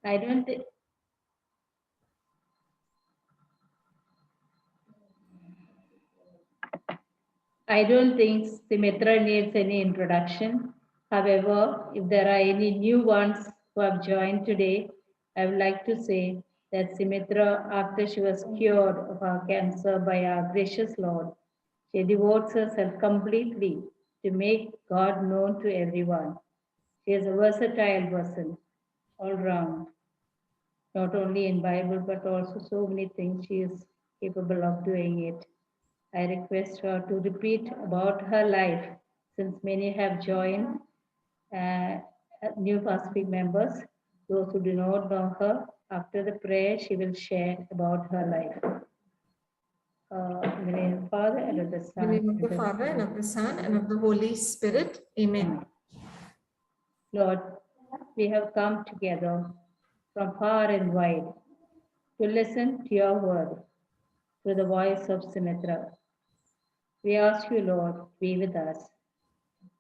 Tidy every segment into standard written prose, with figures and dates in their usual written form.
I don't think. I don't think Symmetra needs any introduction. However, if there are any new ones who have joined today, I would like to say that Symmetra, after she was cured of her cancer by our gracious Lord, she devotes herself completely to make God known to everyone. She is a versatile person, all round, not only in Bible but also so many things she is capable of doing it. I request her to repeat about her life since many have joined uh, new Pacific members. Those who do not know her, after the prayer, she will share about her life. In the name of the Father and of the Son. In the name of the Father and of the Son and of the Holy Spirit. Amen. Lord, we have come together from far and wide to listen to your word through the voice of Symmetra. We ask you, Lord, to be with us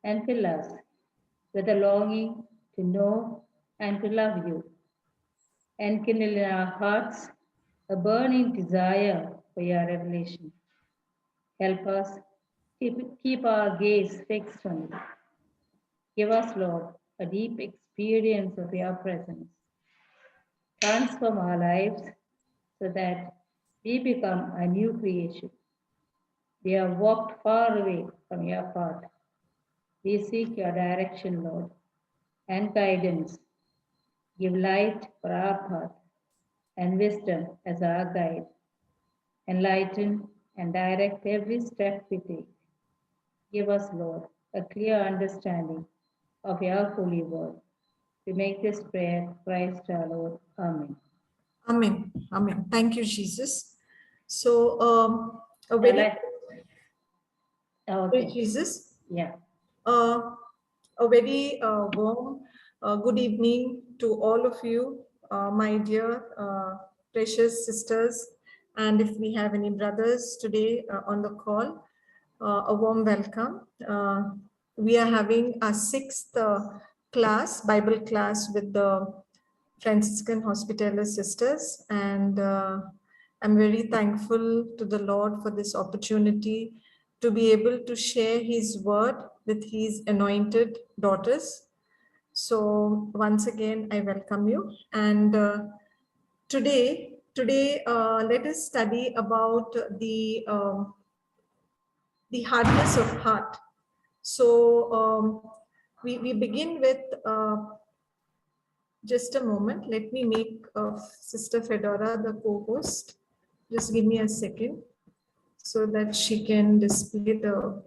and fill us with a longing to know and to love you, and kindle in our hearts a burning desire for your revelation. Help us keep our gaze fixed on you. Give us, Lord, a deep experience of your presence. Transform our lives so that we become a new creation. We have walked far away from your path. We seek your direction, Lord, and guidance. Give light for our path and wisdom as our guide. Enlighten and direct every step we take. Give us, Lord, a clear understanding of your holy word. We make this prayer, Christ our Lord. Amen. Amen. Amen. Thank you, Jesus. So, a very Okay. Jesus. Yeah. A very warm good evening to all of you, my dear precious sisters, and if we have any brothers today on the call, a warm welcome. We are having our 6th class, Bible class with the Franciscan Hospitaller Sisters, and I'm very thankful to the Lord for this opportunity to be able to share His word with His anointed daughters. So once again, I welcome you. And today, let us study about the hardness of heart. So we begin with just a moment. Let me make Sister Fedora the co-host. Just give me a second so that she can display the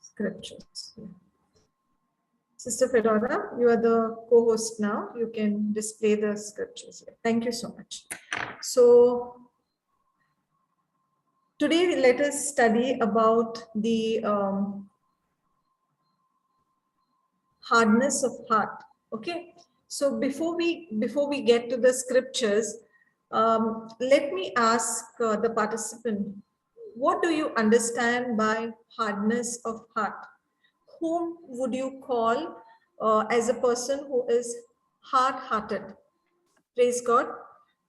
scriptures. Sister Fedora, you are the co-host now. You can display the scriptures. Thank you so much. So today let us study about the hardness of heart. Okay. So before we get to the scriptures, let me ask the participant, what do you understand by hardness of heart? Whom would you call as a person who is hard-hearted? Praise God.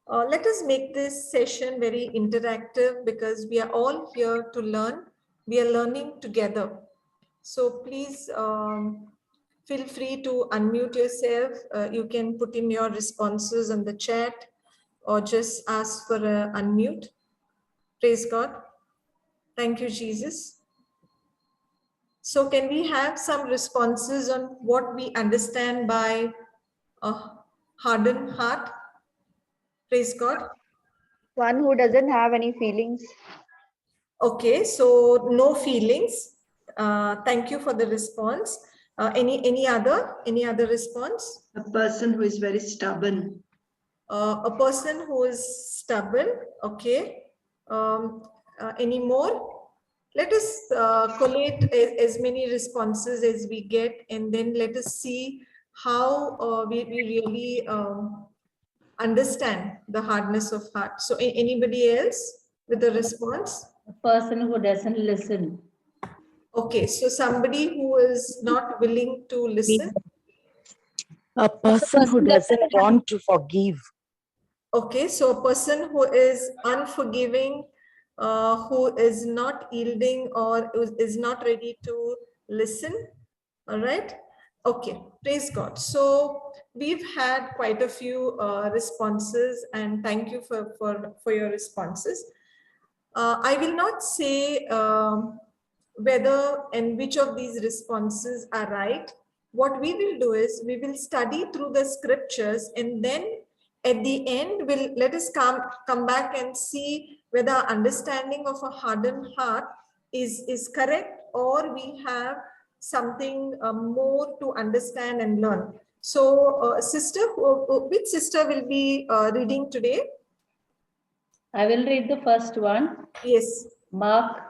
Let us make this session very interactive because we are all here to learn. We are learning together. So please feel free to unmute yourself. You can put in your responses in the chat or just ask for an unmute. Praise God. Thank you, Jesus. So can we have some responses on what we understand by a hardened heart? Praise God. One who doesn't have any feelings. Okay, so no feelings. Thank you for the response. Any other response? A person who is very stubborn. A person who is stubborn. Okay. Any more? Let us collate as many responses as we get, and then let us see how we really understand the hardness of heart. So anybody else with a response? A person who doesn't listen. Okay, so somebody who is not willing to listen. A person who doesn't want to forgive. Okay, so a person who is unforgiving, who is not yielding or is not ready to listen. All right. Okay, praise God. So we've had quite a few responses, and thank you for your responses. I will not say whether and which of these responses are right. What we will do is we will study through the scriptures, and then at the end we'll let us come back and see whether our understanding of a hardened heart is correct, or we have something more to understand and learn. So sister, which sister will be reading today? I will read the first one. Yes. Mark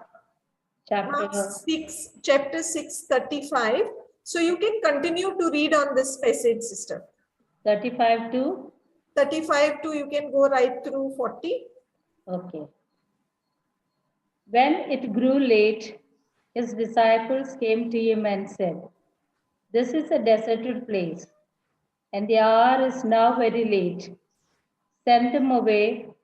Mark chapter 6, chapter 6, 35. So you can continue to read on this passage, sister. 35 to 35 to you can go right through 40. okay. When it grew late, his disciples came to him and said, "This is a deserted place, and the hour is now very late. Send them away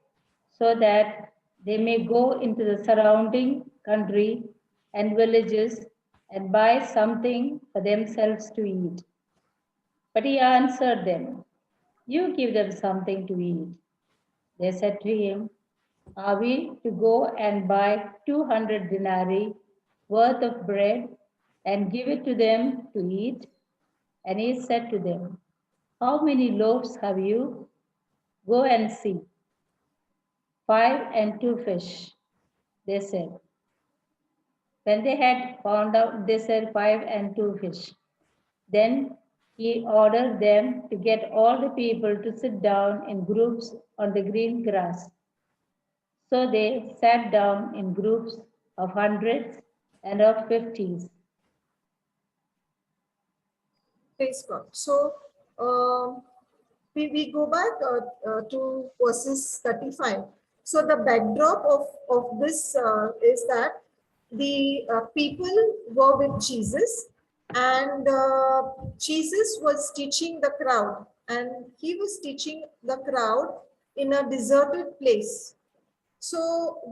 so that they may go into the surrounding country and villages and buy something for themselves to eat." But he answered them, "You give them something to eat." They said to him, "Are we to go and buy 200 denarii worth of bread and give it to them to eat?" And he said to them, "How many loaves have you? Go and see." 5 and 2 fish, they said. When they had found out, they said 5 and 2 fish. Then he ordered them to get all the people to sit down in groups on the green grass. So they sat down in groups of hundreds and of fifties. Praise God. So we go back to verses 35. So the backdrop of this is that the people were with Jesus, and Jesus was teaching the crowd, and he was teaching the crowd in a deserted place. So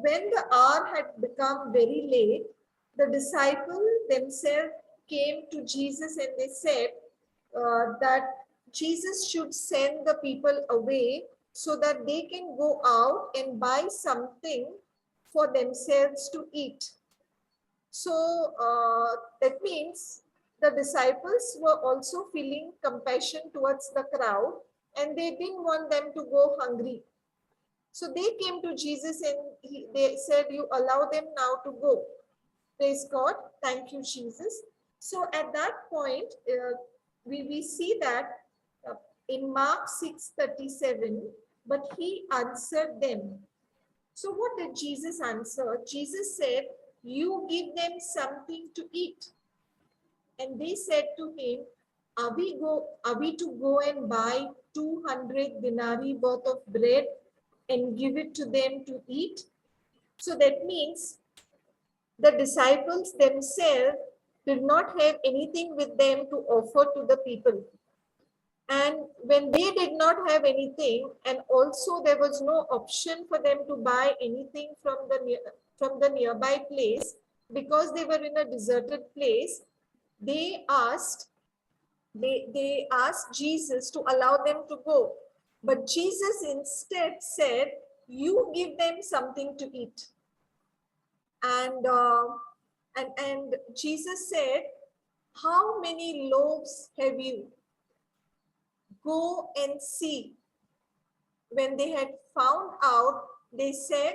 when the hour had become very late, the disciples themselves came to Jesus and they said that Jesus should send the people away so that they can go out and buy something for themselves to eat. So that means the disciples were also feeling compassion towards the crowd, and they didn't want them to go hungry. So they came to Jesus and they said, "You allow them now to go." Praise God. Thank you, Jesus. So at that point, we see that in Mark 6:37, but he answered them. So what did Jesus answer? Jesus said, "You give them something to eat." And they said to him, are we to go and buy 200 denarii worth of bread and give it to them to eat? So that means the disciples themselves did not have anything with them to offer to the people. And when they did not have anything, and also there was no option for them to buy anything from the nearby place, because they were in a deserted place, they asked Jesus to allow them to go. But Jesus instead said, "You give them something to eat." And Jesus said, "How many loaves have you? Go and see." When they had found out, they said,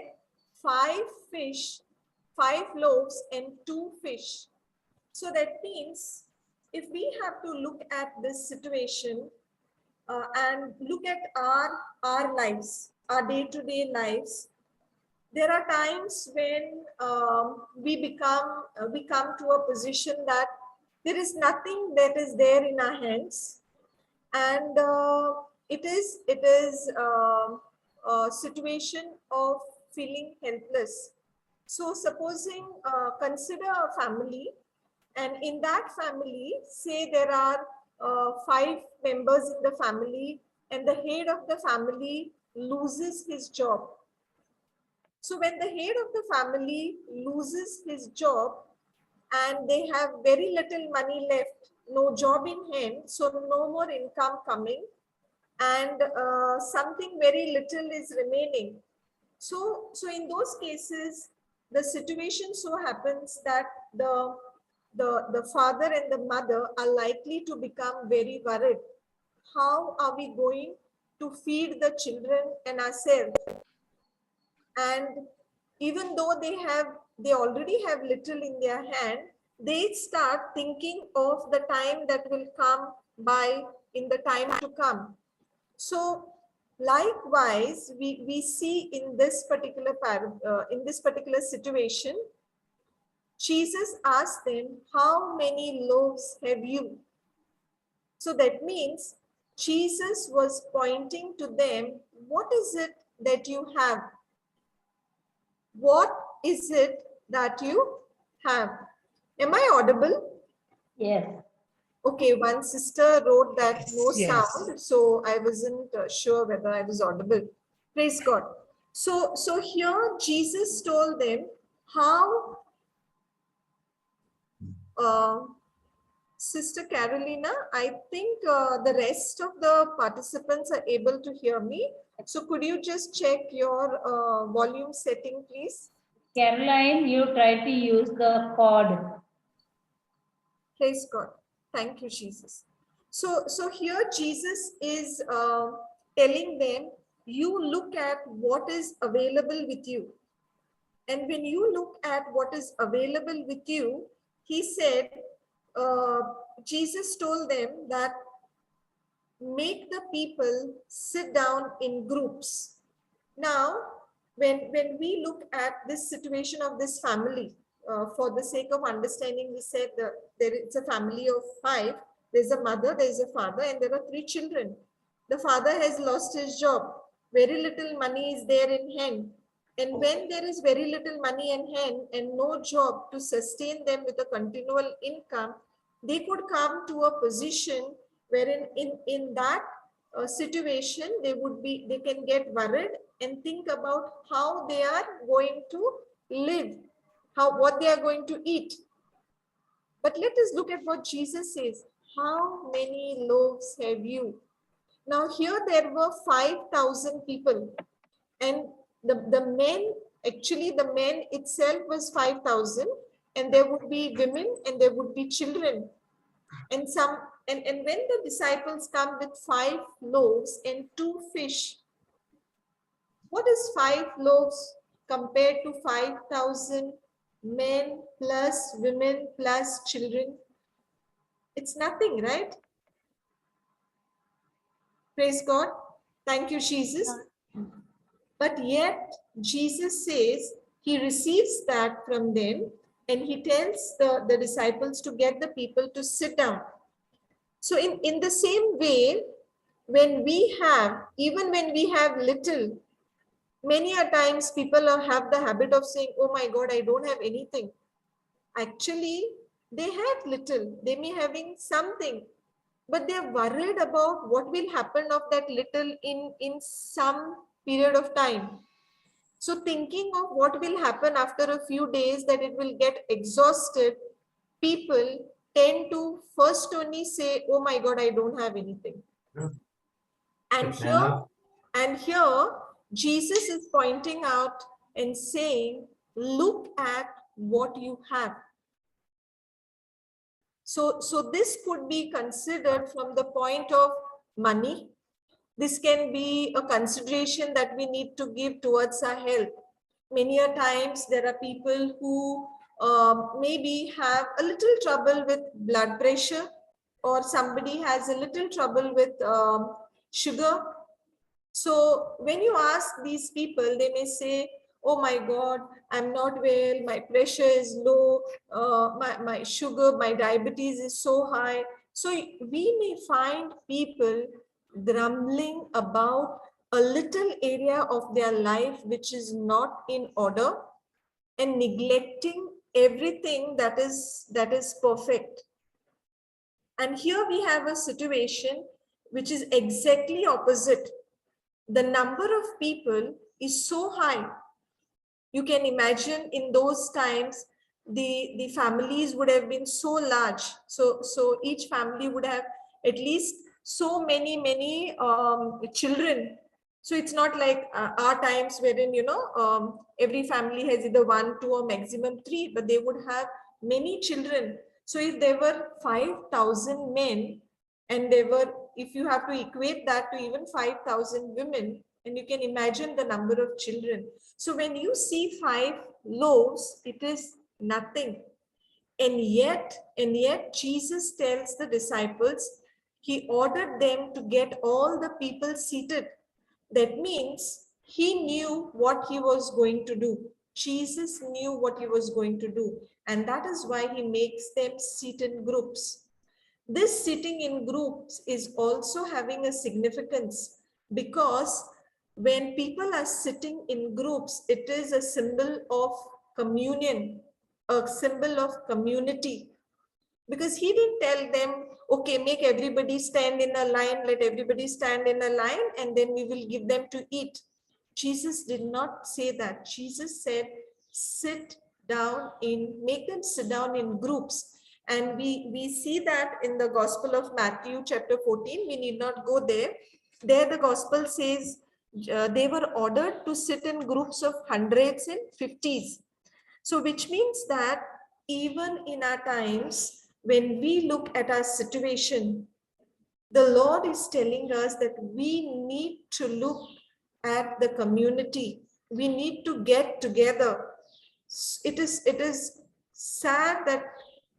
5 fish, 5 loaves and 2 fish. So that means if we have to look at this situation and look at our lives, our day-to-day lives, there are times when we come to a position that there is nothing that is there in our hands, and it is a situation of feeling helpless. So supposing consider a family And in that family, say there are 5 members in the family, and the head of the family loses his job. So when the head of the family loses his job and they have very little money left, no job in hand, so no more income coming, and something very little is remaining. So in those cases, the situation so happens that the father and the mother are likely to become very worried. How are we going to feed the children and ourselves? And even though they already have little in their hand, they start thinking of the time that will come by in the time to come. So likewise, we see in this particular situation, Jesus asked them, how many loaves have you? So that means Jesus was pointing to them, what is it that you have? What is it that you have? Am I audible? Yes. Okay, one sister wrote that no Yes. sound, so I wasn't sure whether I was audible. Praise God. So here Jesus told them how, Sister Carolina, I think the rest of the participants are able to hear me. So could you just check your volume setting, please? Caroline, you try to use the cord. Praise God. Thank you, Jesus. So here Jesus is telling them, you look at what is available with you. And when you look at what is available with you, he said, Jesus told them that make the people sit down in groups. Now, when we look at this situation of this family, for the sake of understanding, we said that there is a family of 5. There's a mother, there's a father, and there are 3 children. The father has lost his job. Very little money is there in hand. And when there is very little money in hand and no job to sustain them with a continual income, they could come to a position wherein in that situation, they can get worried and think about how they are going to live, what they are going to eat. But let us look at what Jesus says. How many loaves have you? Now here there were 5,000 people, and the men, actually the men itself was 5,000, and there would be women and there would be children. And when the disciples come with 5 loaves and 2 fish, what is 5 loaves compared to 5,000 men plus women plus children? It's nothing, right? Praise God. Thank you, Jesus. But yet Jesus says he receives that from them, and he tells the disciples to get the people to sit down. So in the same way, even when we have little, many a times people have the habit of saying, oh my God, I don't have anything. Actually, they have little, they may having something, but they're worried about what will happen of that little in some period of time. So thinking of what will happen after a few days, that it will get exhausted, people tend to first only say, oh my God, I don't have anything. And here Jesus is pointing out and saying, look at what you have. So this could be considered from the point of money. This can be a consideration that we need to give towards our health. Many a times there are people who maybe have a little trouble with blood pressure, or somebody has a little trouble with sugar. So when you ask these people, they may say, oh my God, I'm not well, my pressure is low, my sugar, my diabetes is so high. So we may find people grumbling about a little area of their life which is not in order, and neglecting everything that is perfect. And here we have a situation which is exactly opposite. The number of people is so high. You can imagine in those times, the families would have been so large. So each family would have at least so many children. So it's not like our times wherein, every family has either 1, 2, or maximum 3, but they would have many children. So if there were 5,000 men, and if you have to equate that to even 5,000 women, and you can imagine the number of children. So when you see 5 loaves, it is nothing. And yet Jesus tells the disciples, he ordered them to get all the people seated. That means he knew what he was going to do. Jesus knew what he was going to do. And that is why he makes them sit in groups. This sitting in groups is also having a significance, because when people are sitting in groups, it is a symbol of communion, a symbol of community. Because he didn't tell them, okay, make everybody stand in a line, let everybody stand in a line, and then we will give them to eat. Jesus did not say that. Jesus said, make them sit down in groups. And we see that in the Gospel of Matthew chapter 14. We need not go there. There the Gospel says they were ordered to sit in groups of hundreds and fifties. So which means that even in our times, when we look at our situation, the Lord is telling us that we need to look at the community. We need to get together. It is sad that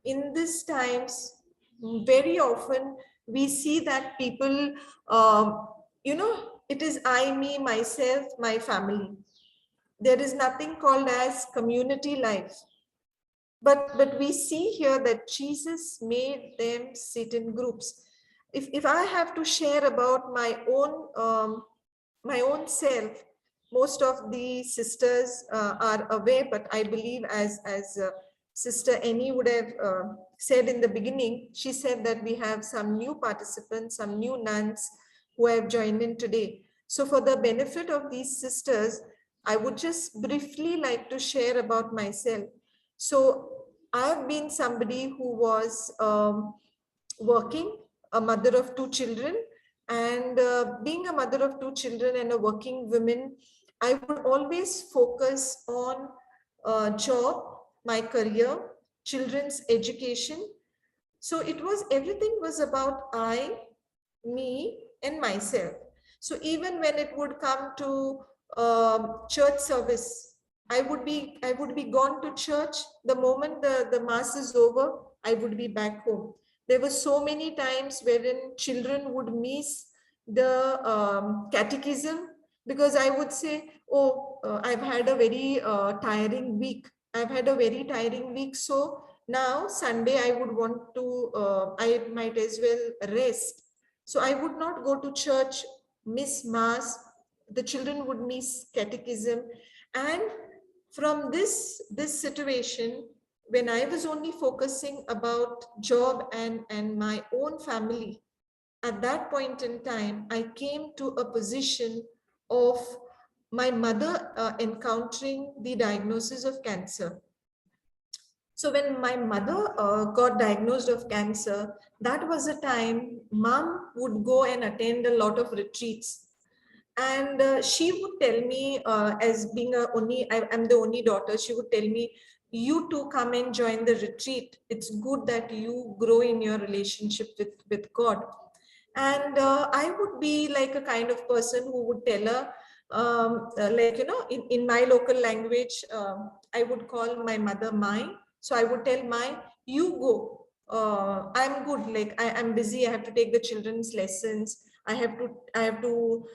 in these times, very often we see that people, it is I, me, myself, my family. There is nothing called as community life. But we see here that Jesus made them sit in groups. If I have to share about my own self, most of the sisters are aware, but I believe as Sister Annie would have said in the beginning, she said that we have some new participants, some new nuns who have joined in today. So for the benefit of these sisters, I would just briefly like to share about myself. So I've been somebody who was working, a mother of 2 children, and being a mother of 2 children and a working woman, I would always focus on job, my career, children's education. So everything was about I, me, and myself. So even when it would come to church service, I would be gone to church. The moment the mass is over, I would be back home. There were so many times wherein children would miss the catechism, because I would say, oh, I've had a very tiring week. So now Sunday I would want to, I might as well rest. So I would not go to church, miss mass. The children would miss catechism. And from this situation, when I was only focusing about job and my own family, at that point in time, I came to a position of my mother encountering the diagnosis of cancer. So when my mother got diagnosed of cancer, that was a time mom would go and attend a lot of retreats. And she would tell me, as being I'm the only daughter, she would tell me, you too come and join the retreat. It's good that you grow in your relationship with God. And I would be like a kind of person who would tell her, in my local language, I would call my mother Mai. So I would tell Mai, you go. I'm good. Like I'm busy. I have to take the children's lessons. I have to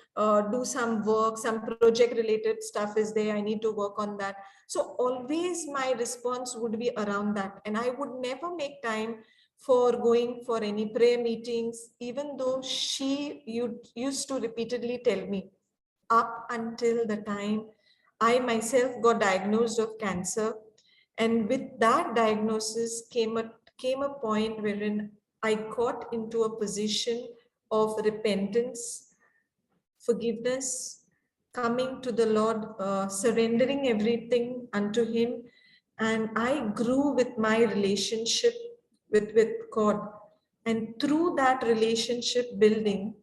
do some work, some project related stuff is there. I need to work on that. So always my response would be around that. And I would never make time for going for any prayer meetings, even though she used to repeatedly tell me, up until the time I myself got diagnosed of cancer. And with that diagnosis came a point wherein I got into a position of repentance, forgiveness, coming to the Lord, surrendering everything unto Him. And I grew with my relationship with God. And through that relationship building,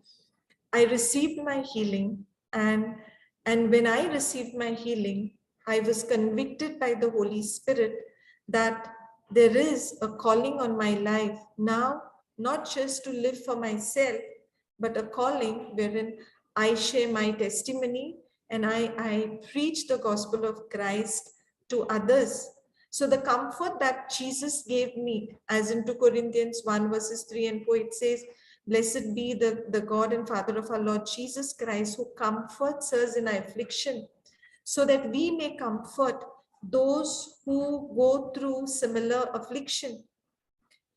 I received my healing. And when I received my healing, I was convicted by the Holy Spirit that there is a calling on my life now, not just to live for myself, but a calling wherein I share my testimony and I preach the gospel of Christ to others. So the comfort that Jesus gave me, as in 2 Corinthians 1 verses 3 and 4, it says, "Blessed be the God and Father of our Lord Jesus Christ, who comforts us in our affliction, so that we may comfort those who go through similar affliction."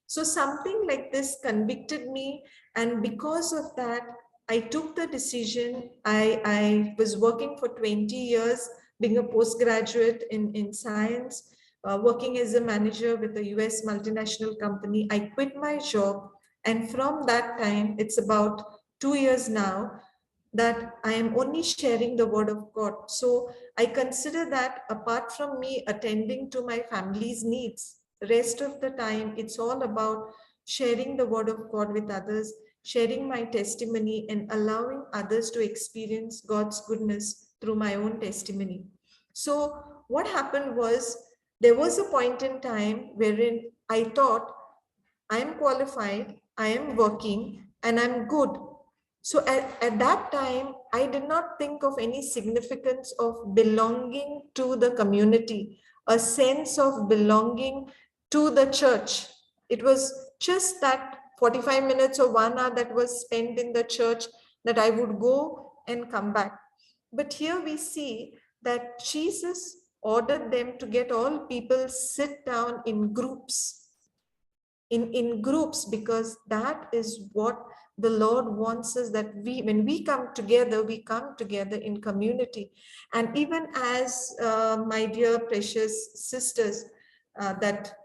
So something like this convicted me, and because of that, I took the decision. I was working for 20 years, being a postgraduate in science, working as a manager with a US multinational company. I quit my job, and from that time, it's about 2 years now, that I am only sharing the word of God. So I consider that apart from me attending to my family's needs, rest of the time, it's all about sharing the word of God with others, sharing my testimony and allowing others to experience God's goodness through my own testimony. So what happened was, there was a point in time wherein I thought, I am qualified, I am working, and I'm good. So at that time, I did not think of any significance of belonging to the community, a sense of belonging to the church. It was just that 45 minutes or 1 hour that was spent in the church that I would go and come back. But here we see that Jesus ordered them to get all people sit down in groups, in groups, because that is what the Lord wants us, that when we come together in community. And even as my dear precious sisters, that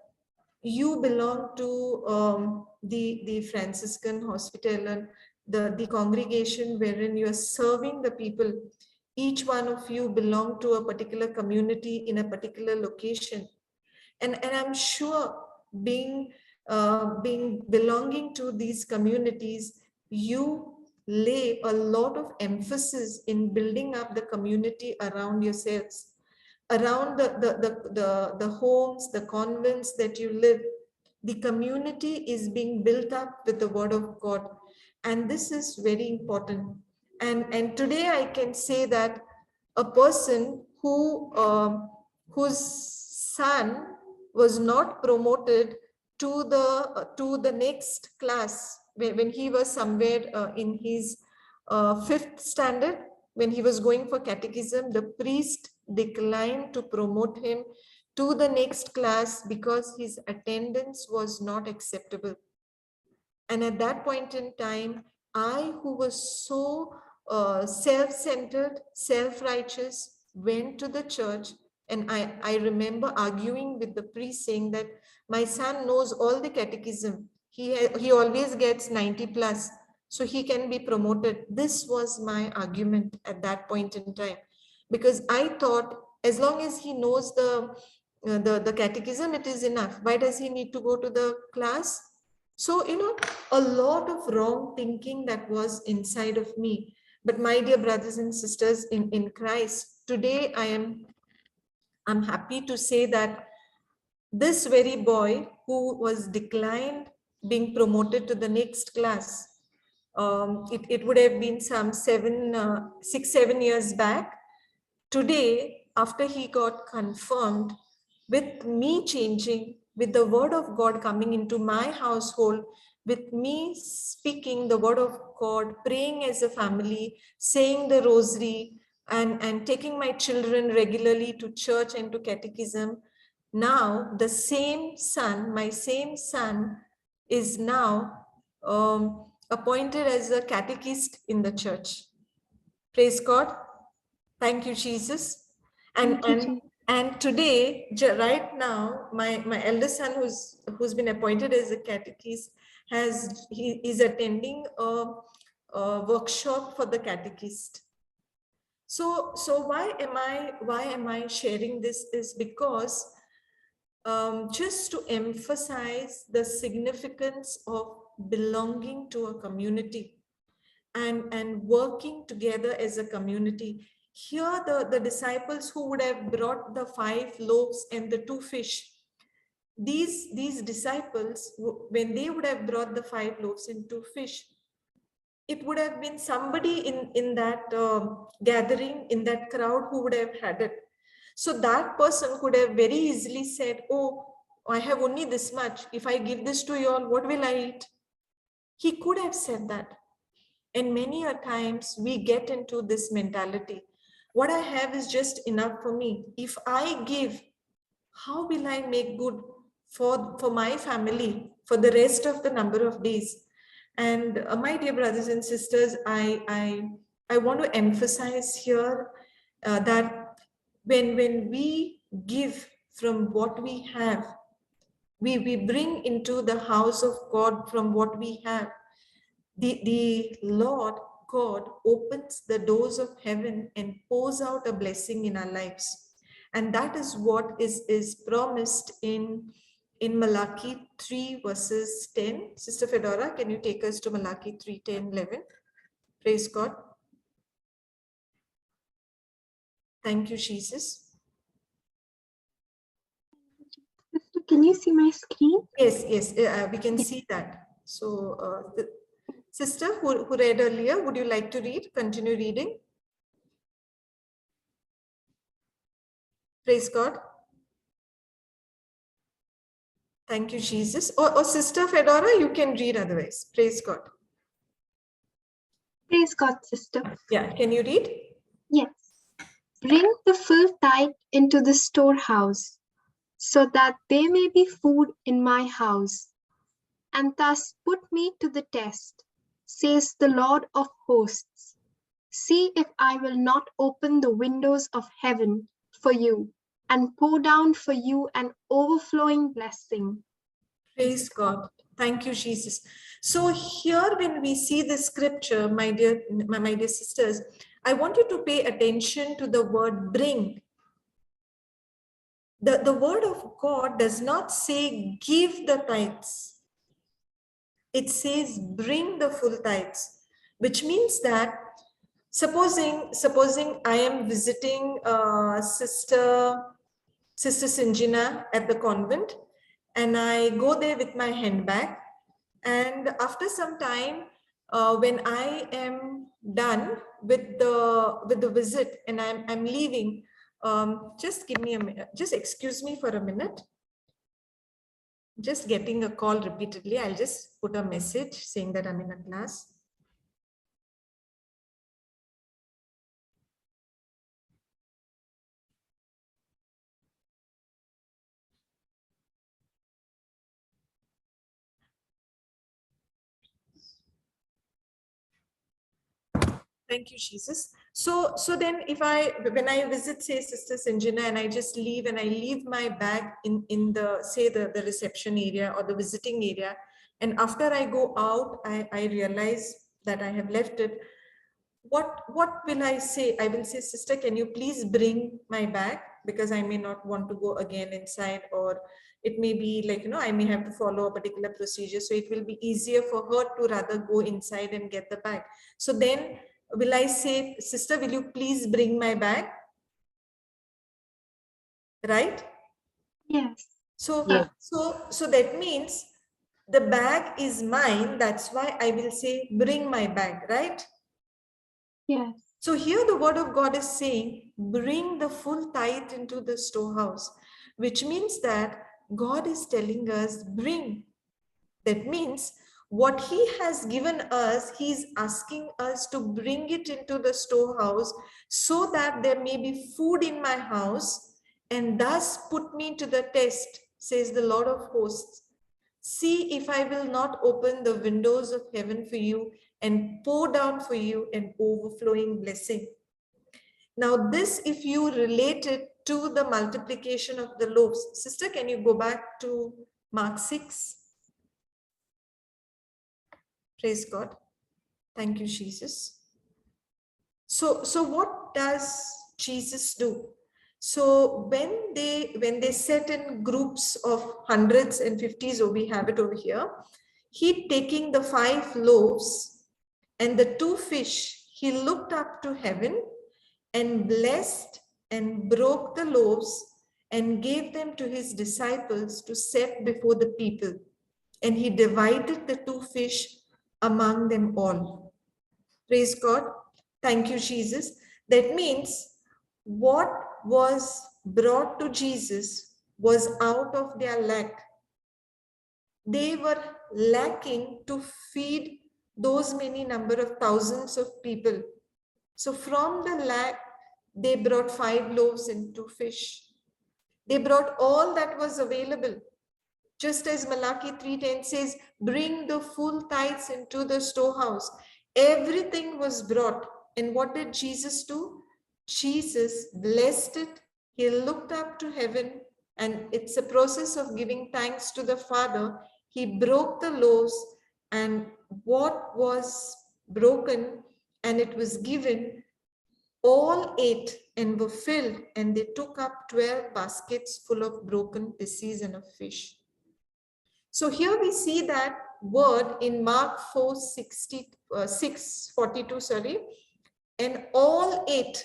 you belong to the Franciscan Hospital and the congregation wherein you are serving the people. Each one of you belong to a particular community in a particular location. And I'm sure being belonging to these communities, you lay a lot of emphasis in building up the community around yourselves, around the homes, the convents that you live. The community is being built up with the word of God, and this is very important. And today I can say that a person whose son was not promoted to the next class when he was somewhere in his fifth standard, when he was going for catechism, the priest declined to promote him to the next class because his attendance was not acceptable. And at that point in time, I, who was so self-centered, self-righteous, went to the church. And I remember arguing with the priest, saying that my son knows all the catechism. He always gets 90 plus, so he can be promoted. This was my argument at that point in time, because I thought as long as he knows the catechism, it is enough. Why does he need to go to the class? So, a lot of wrong thinking that was inside of me. But my dear brothers and sisters in Christ, today I'm happy to say that this very boy who was declined being promoted to the next class, it would have been some 6-7 years back. Today, after he got confirmed, with me changing, with the word of God coming into my household, with me speaking the word of God, praying as a family, saying the rosary, and taking my children regularly to church and to catechism, now the same son, my same son, is now appointed as a catechist in the church. Praise God. Thank you, Jesus. And And today, right now, my eldest son, who's been appointed as a catechist, he is attending a workshop for the catechist. So why am I sharing this is because just to emphasize the significance of belonging to a community and working together as a community. Here, the disciples who would have brought the 5 loaves and the 2 fish, these disciples, when they would have brought the 5 loaves and 2 fish, it would have been somebody in that gathering, in that crowd, who would have had it. So that person could have very easily said, oh, I have only this much. If I give this to you all, what will I eat? He could have said that. And many a times we get into this mentality. What I have is just enough for me. If I give, how will I make good for my family for the rest of the number of days? And my dear brothers and sisters, I want to emphasize here that when we give from what we have, we bring into the house of God from what we have. The Lord God opens the doors of heaven and pours out a blessing in our lives. And that is what is promised in Malachi 3 verses 10. Sister Fedora, can you take us to Malachi 3, 10, 11? Praise God. Thank you, Jesus. Can you see my screen? Yes, we can see that. So, the sister who read earlier, would you like to read? Continue reading. Praise God. Thank you, Jesus. Or Sister Fedora, you can read otherwise. Praise God. Praise God, sister. Yeah, can you read? Yes. Bring the full tithe into the storehouse, so that there may be food in my house, and thus put me to the test, says the Lord of hosts. See if I will not open the windows of heaven for you, and pour down for you an overflowing blessing. Praise God. Thank you, Jesus. So here, when we see the scripture, my dear sisters, I want you to pay attention to the word bring. The word of God does not say give the tithes. It says bring the full tithes, which means that supposing I am visiting Sister Sinjina at the convent, and I go there with my handbag, and after some time, when I am done with the visit and I'm leaving, just give me a minute, just excuse me for a minute. Just getting a call repeatedly. I'll just put a message saying that I'm in a class. Thank you, Jesus. So then when I visit, say, Sister Sanjana, and I just leave and I leave my bag in the, say, the reception area or the visiting area, and after I go out, I realize that I have left it. What will I say? I will say, sister, can you please bring my bag, because I may not want to go again inside, or it may be like, I may have to follow a particular procedure. So it will be easier for her to rather go inside and get the bag. So then will I say, sister, will you please bring my bag? Right? Yes. So, Yes. so that means the bag is mine. That's why I will say, bring my bag, right? Yes. So here the word of God is saying, bring the full tithe into the storehouse, which means that God is telling us, bring. That means what he has given us, he's asking us to bring it into the storehouse so that there may be food in my house, and thus put me to the test, says the Lord of hosts. See if I will not open the windows of heaven for you and pour down for you an overflowing blessing. Now this, if you relate it to the multiplication of the loaves. Sister, can you go back to Mark 6? Praise God. Thank you, Jesus. So what does Jesus do? So when they set in groups of hundreds and fifties, or we have it over here, he taking the 5 loaves and the 2 fish, he looked up to heaven and blessed and broke the loaves and gave them to his disciples to set before the people. And he divided the 2 fish among them all. Praise God. Thank you, Jesus. That means what was brought to Jesus was out of their lack. They were lacking to feed those many number of thousands of people. So from the lack, they brought 5 loaves and 2 fish. They brought all that was available. Just as Malachi 3:10 says, bring the full tithes into the storehouse. Everything was brought. And what did Jesus do? Jesus blessed it. He looked up to heaven, and it's a process of giving thanks to the Father. He broke the loaves, and what was broken and it was given, all ate and were filled, and they took up 12 baskets full of broken pieces and of fish. So here we see that word in Mark 6:42, sorry, and all ate.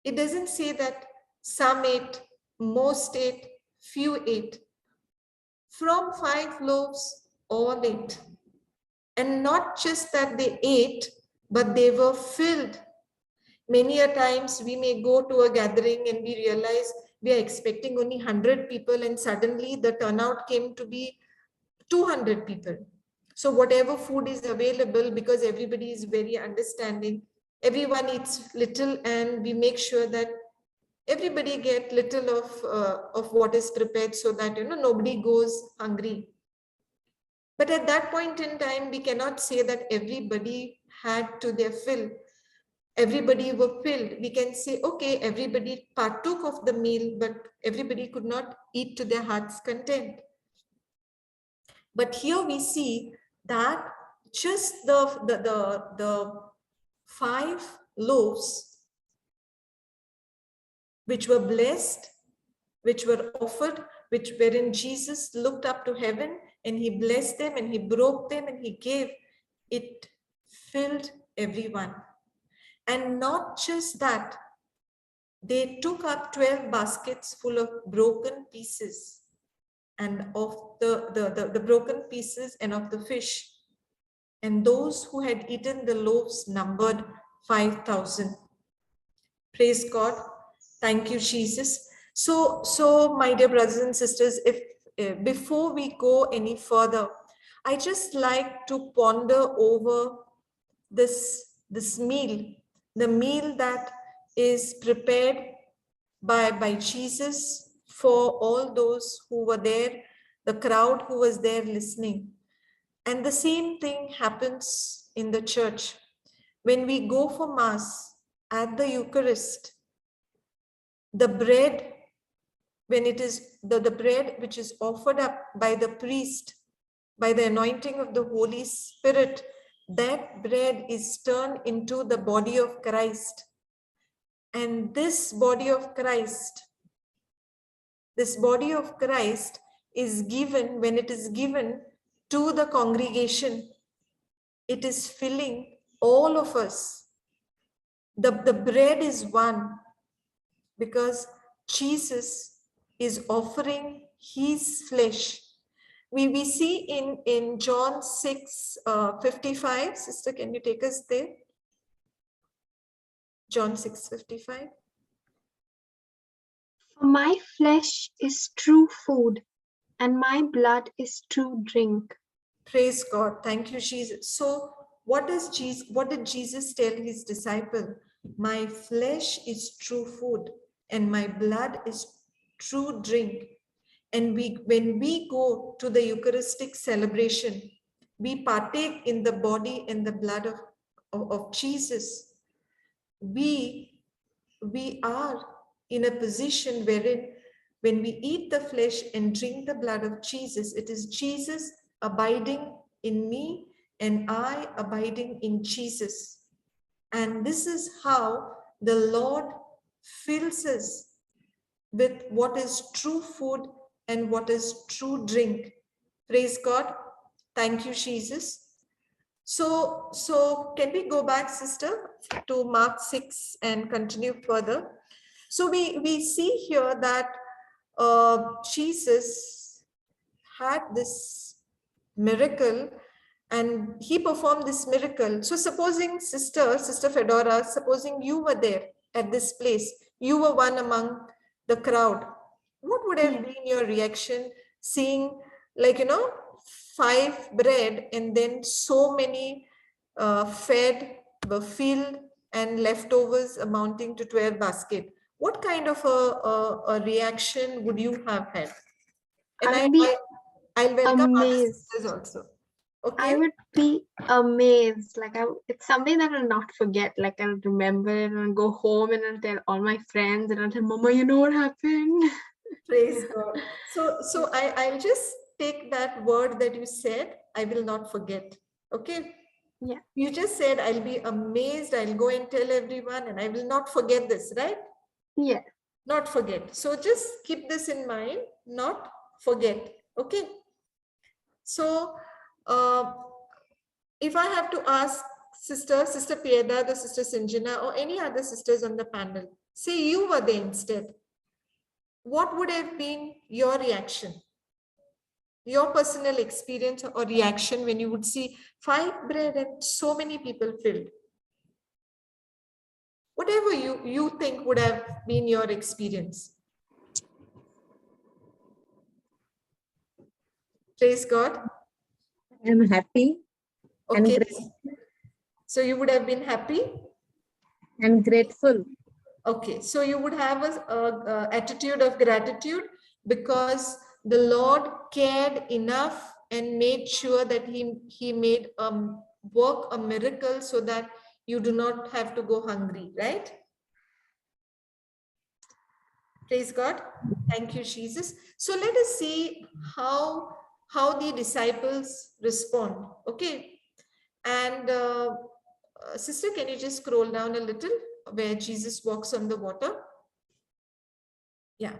It doesn't say that some ate, most ate, few ate. From 5 loaves, all ate. And not just that they ate, but they were filled. Many a times we may go to a gathering and we realize we are expecting only 100 people, and suddenly the turnout came to be 200 people. So whatever food is available, because everybody is very understanding, everyone eats little, and we make sure that everybody get little of what is prepared, so that nobody goes hungry. But at that point in time, we cannot say that everybody had to their fill. Everybody were filled. We can say, okay, everybody partook of the meal, but everybody could not eat to their heart's content. But here we see that just the 5 loaves which were blessed, which were offered, which wherein Jesus looked up to heaven and he blessed them and he broke them and he gave, it filled everyone. And not just that, they took up 12 baskets full of broken pieces, and of the broken pieces and of the fish. And those who had eaten the loaves numbered 5,000. Praise God. Thank you, Jesus. So my dear brothers and sisters, if before we go any further, I just like to ponder over this meal, the meal that is prepared by Jesus for all those who were there, the crowd who was there listening. And the same thing happens in the church. When we go for Mass at the Eucharist, the bread, when it is the bread which is offered up by the priest, by the anointing of the Holy Spirit, that bread is turned into the body of Christ. And this body of Christ is given, when it is given to the congregation, it is filling all of us. The bread is one, because Jesus is offering his flesh. We see in John 6:55. Sister, can you take us there? John 6:55. For my flesh is true food, and my blood is true drink. Praise God. Thank you, Jesus. So what did Jesus tell his disciple? My flesh is true food, and my blood is true drink. And when we go to the Eucharistic celebration, we partake in the body and the blood of Jesus. We we are in a position wherein when we eat the flesh and drink the blood of Jesus, it is Jesus abiding in me and I abiding in Jesus. And this is how the Lord fills us with what is true food and what is true drink. Praise God. Thank you, Jesus. So can we go back, sister, to Mark 6 and continue further? So we see here that Jesus had this miracle and he performed this miracle. So supposing Sister Fedora, supposing you were there at this place, you were one among the crowd, what would have been your reaction seeing, like, 5 bread and then so many fed were filled and leftovers amounting to 12 baskets? What kind of a reaction would you have had? And I'd be I'll welcome other amazed. sisters also. I Okay. would be amazed. Like it's something that I'll not forget. Like I'll remember it and I'll go home and I'll tell all my friends and I'll tell Mama, you know what happened? Praise God. So I'll just take that word that you said, I will not forget. Okay. Yeah. You just said, I'll be amazed. I'll go and tell everyone and I will not forget this, right? Yeah. Not forget. So just keep this in mind, not forget. Okay. So if I have to ask Sister Piedad or Sister Sinjana or any other sisters on the panel, say you were there instead, what would have been your reaction? Your personal experience or reaction when you would see 5 bread and so many people filled? Whatever you think would have been your experience. Praise God. I'm happy and Okay. grateful. So you would have been happy. I'm grateful. Okay, so you would have a attitude of gratitude because the Lord cared enough and made sure that he made work a miracle so that you do not have to go hungry, right? Praise God. Thank you, Jesus. So let us see how the disciples respond. Okay, and sister, can you just scroll down a little where Jesus walks on the water? Yeah.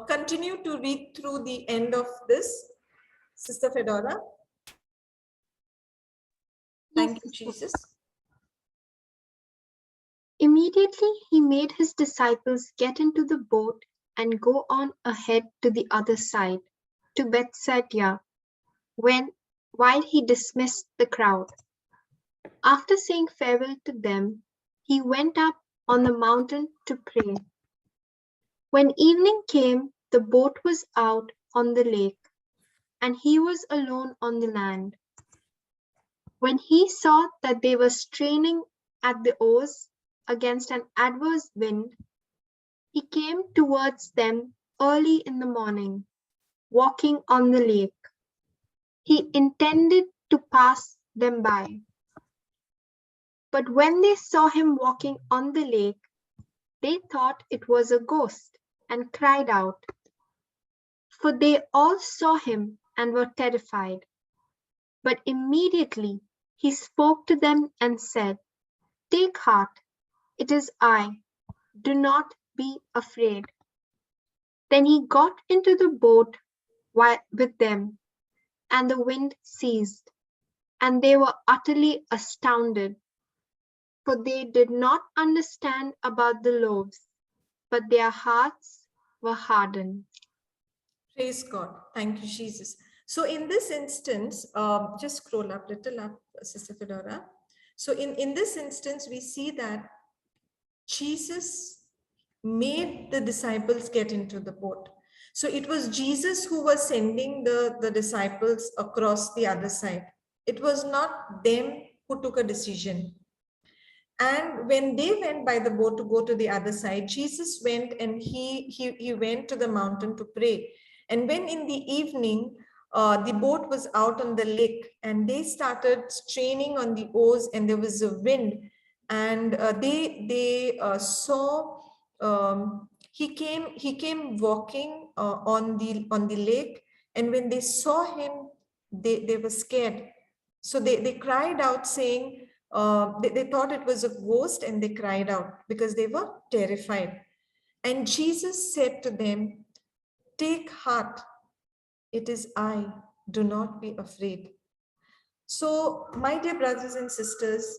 Continue to read through the end of this, Sister Fedora. Thank you, Jesus. Immediately he made his disciples get into the boat and go on ahead to the other side, to Bethsaida, while he dismissed the crowd. After saying farewell to them, he went up on the mountain to pray. When evening came, the boat was out on the lake, and he was alone on the land. When he saw that they were straining at the oars against an adverse wind, he came towards them early in the morning, walking on the lake. He intended to pass them by. But when they saw him walking on the lake, they thought it was a ghost and cried out. For they all saw him and were terrified. But immediately he spoke to them and said, "Take heart, it is I. Do not be afraid." Then he got into the boat with them, and the wind ceased, and they were utterly astounded, for they did not understand about the loaves, but their hearts were hardened. Praise God. Thank you, Jesus. So in this instance, just scroll up, little up, Sister Fedora. So in this instance, we see that Jesus made the disciples get into the boat. So it was Jesus who was sending the disciples across the other side. It was not them who took a decision. And when they went by the boat to go to the other side, Jesus went and he went to the mountain to pray. And when in the evening, the boat was out on the lake and they started straining on the oars and there was a wind, and they saw he came walking on the lake, and when they saw him, they were scared. So they cried out saying, they thought it was a ghost, and they cried out because they were terrified. And Jesus said to them, "Take heart, it is I, do not be afraid." So, my dear brothers and sisters,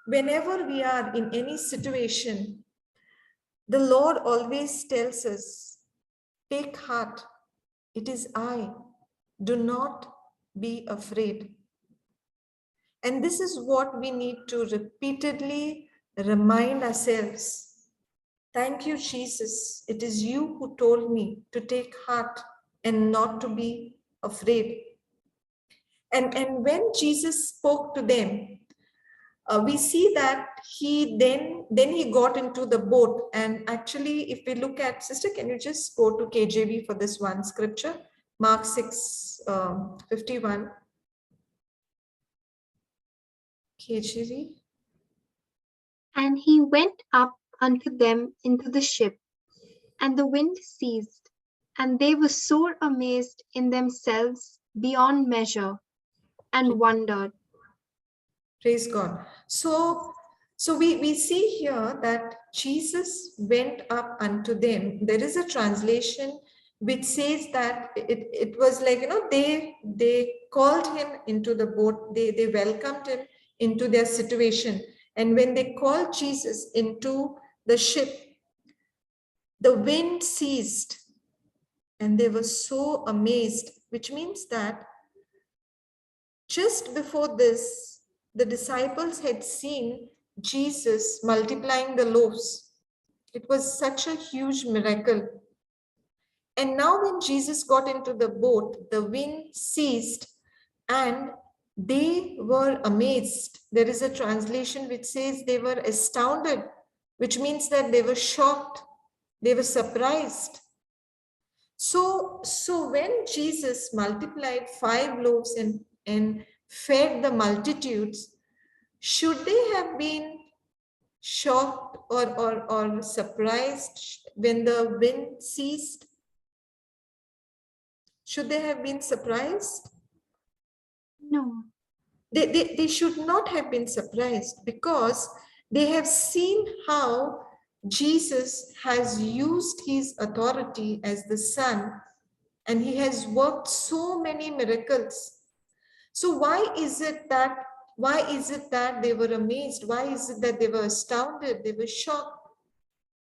whenever we are in any situation, the Lord always tells us, "Take heart, it is I, do not be afraid." And this is what we need to repeatedly remind ourselves. Thank you, Jesus. It is you who told me to take heart and not to be afraid. And when Jesus spoke to them, we see that he then he got into the boat. And actually, if we look at, sister, can you just go to KJV for this one scripture, Mark 6:51. KJV. And he went up unto them into the ship, and the wind ceased, and they were sore amazed in themselves beyond measure, and wondered. Praise God. So we see here that Jesus went up unto them. There is a translation which says that it was like, they called him into the boat, they welcomed him into their situation. And when they called Jesus into the ship, the wind ceased, and they were so amazed, which means that just before this, the disciples had seen Jesus multiplying the loaves. It was such a huge miracle. And now when Jesus got into the boat, the wind ceased and they were amazed. There is a translation which says they were astounded, which means that they were shocked, they were surprised. So when Jesus multiplied 5 loaves and fed the multitudes, should they have been shocked or surprised when the wind ceased? Should they have been surprised? No. They should not have been surprised, because they have seen how Jesus has used his authority as the Son, and he has worked so many miracles. So why is it that they were amazed? Why is it that they were astounded? They were shocked.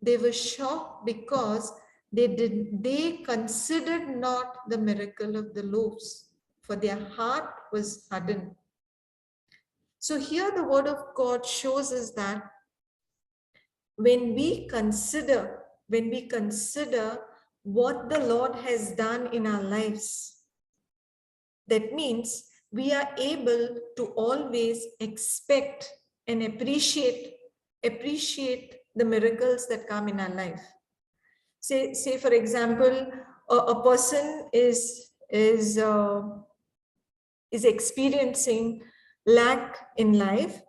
They were shocked because they considered not the miracle of the loaves, for their heart was hardened. So here the word of God shows us that when we consider what the Lord has done in our lives, that means we are able to always expect and appreciate the miracles that come in our life. Say for example, a person is experiencing lack in life,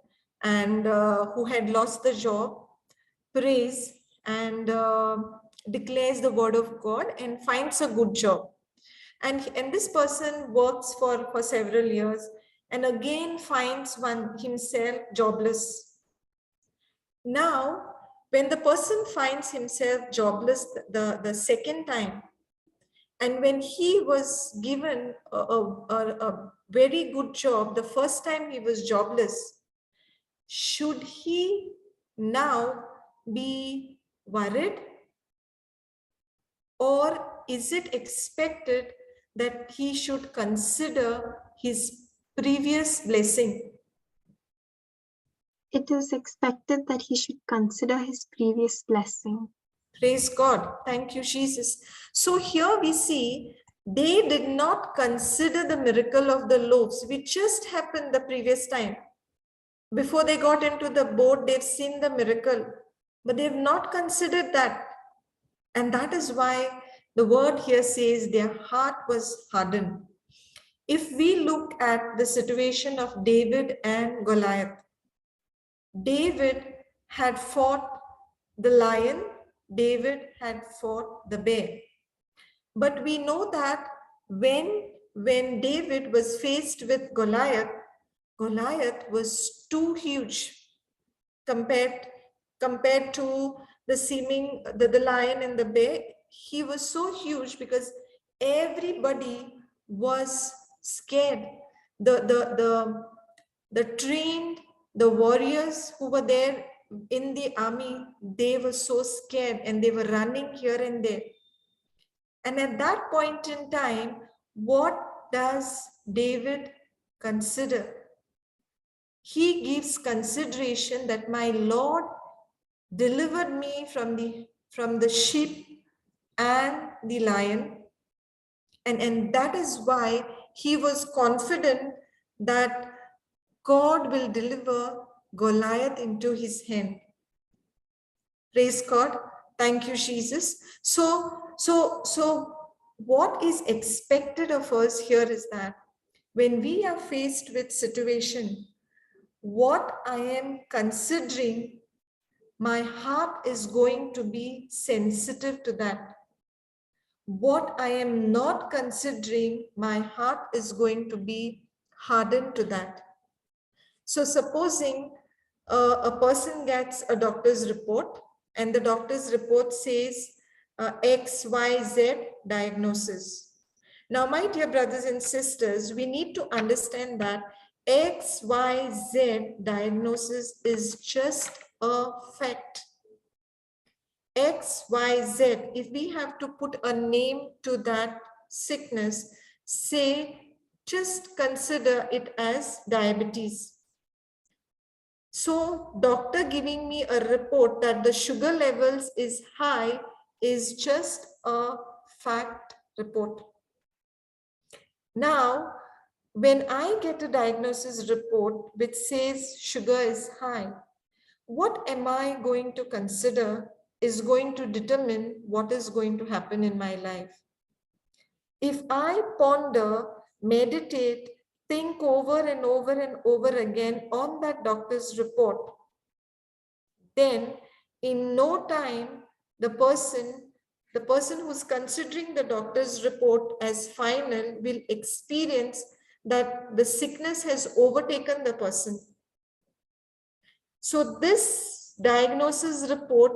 and who had lost the job, prays and declares the word of God and finds a good job. And this person works for several years and again finds himself jobless. Now, when the person finds himself jobless the second time, and when he was given a very good job the first time he was jobless, should he now be worried? Or is it expected that he should consider his previous blessing? It is expected that he should consider his previous blessing. Praise God. Thank you, Jesus. So here we see they did not consider the miracle of the loaves, which just happened the previous time. Before they got into the boat, they've seen the miracle, but they've not considered that. And that is why the word here says their heart was hardened. If we look at the situation of David and Goliath, David had fought the lion David had fought the bear. But we know that when David was faced with Goliath, Goliath was too huge compared to the lion and the bear. He was so huge because everybody was scared. The trained, the warriors who were there in the army, they were so scared and they were running here and there. And at that point in time, what does David consider? He gives consideration that my Lord delivered me from the sheep and the lion. And that is why he was confident that God will deliver Goliath into his hand. Praise God. Thank you, Jesus. So what is expected of us here is that when we are faced with situation, what I am considering, my heart is going to be sensitive to that. What I am not considering, my heart is going to be hardened to that. So supposing a person gets a doctor's report and the doctor's report says XYZ diagnosis. Now, my dear brothers and sisters, we need to understand that XYZ diagnosis is just a fact. XYZ, if we have to put a name to that sickness, say, just consider it as diabetes. So doctor giving me a report that the sugar levels is high is just a fact report. Now, when I get a diagnosis report which says sugar is high, what am I going to consider is going to determine what is going to happen in my life. If I ponder, meditate, think over and over and over again on that doctor's report, then in no time, the person who's considering the doctor's report as final will experience that the sickness has overtaken the person. So this diagnosis report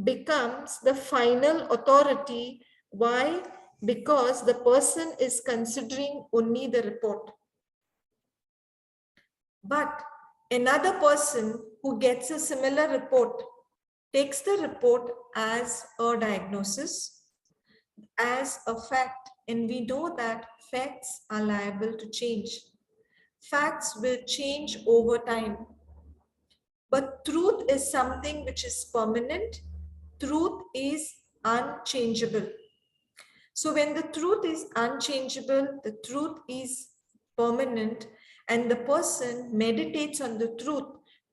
becomes the final authority. Why? Because the person is considering only the report. But another person who gets a similar report takes the report as a diagnosis, as a fact, and we know that facts are liable to change. Facts will change over time. But truth is something which is permanent. Truth is unchangeable. So when the truth is unchangeable, the truth is permanent, and the person meditates on the truth,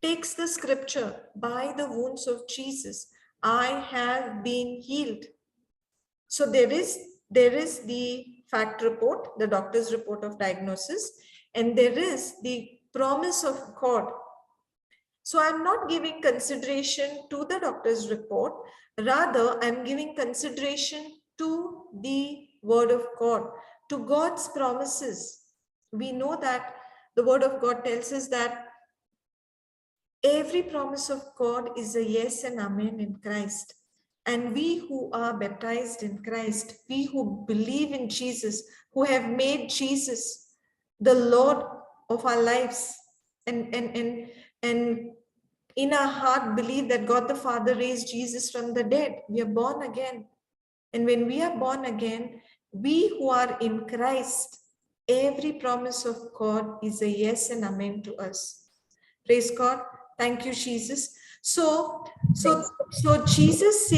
takes the scripture, by the wounds of Jesus, I have been healed. So there is the fact report, the doctor's report of diagnosis, and there is the promise of God. So I'm not giving consideration to the doctor's report, rather I'm giving consideration to the word of God, to God's promises. We know that the word of God tells us that every promise of God is a yes and amen in Christ. And we who are baptized in Christ, we who believe in Jesus, who have made Jesus the Lord of our lives, and in our heart believe that God the Father raised Jesus from the dead, we are born again. And when we are born again, we who are in Christ, every promise of God is a yes and amen to us. Praise God. Thank you, Jesus. So Jesus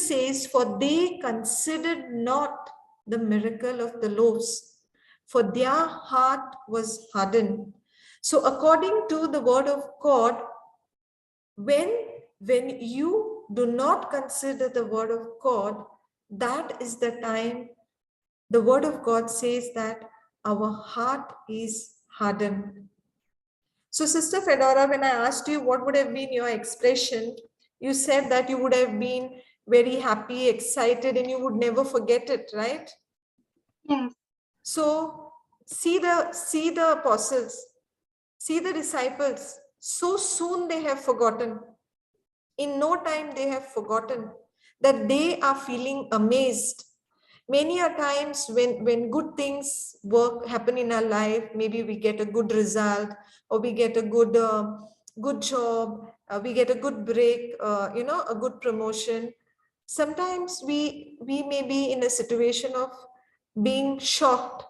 says, for they considered not the miracle of the loaves, for their heart was hardened. So according to the word of God, when you do not consider the word of God, that is the time the word of God says that our heart is hardened. So Sister Fedora, when I asked you what would have been your expression, You said that you would have been very happy, excited, and you would never forget it, right? Yes. So see the apostles, see the disciples. So soon they have forgotten. In no time they have forgotten that they are feeling amazed. Many a times when good things happen in our life, maybe we get a good result, or we get a good job, we get a good break, a good promotion. Sometimes we may be in a situation of being shocked.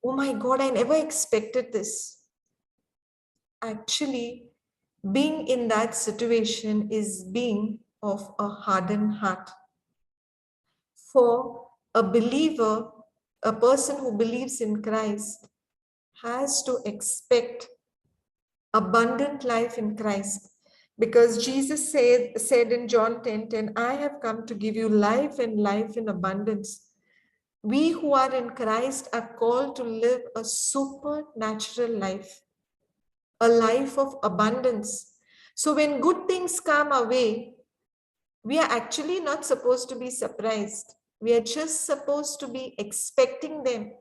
Oh my God, I never expected this. Actually, being in that situation is being of a hardened heart. For a believer, a person who believes in Christ has to expect abundant life in Christ. Because Jesus said in John 10:10, I have come to give you life and life in abundance. We who are in Christ are called to live a supernatural life, a life of abundance. So when good things come our way, we are actually not supposed to be surprised. We are just supposed to be expecting them.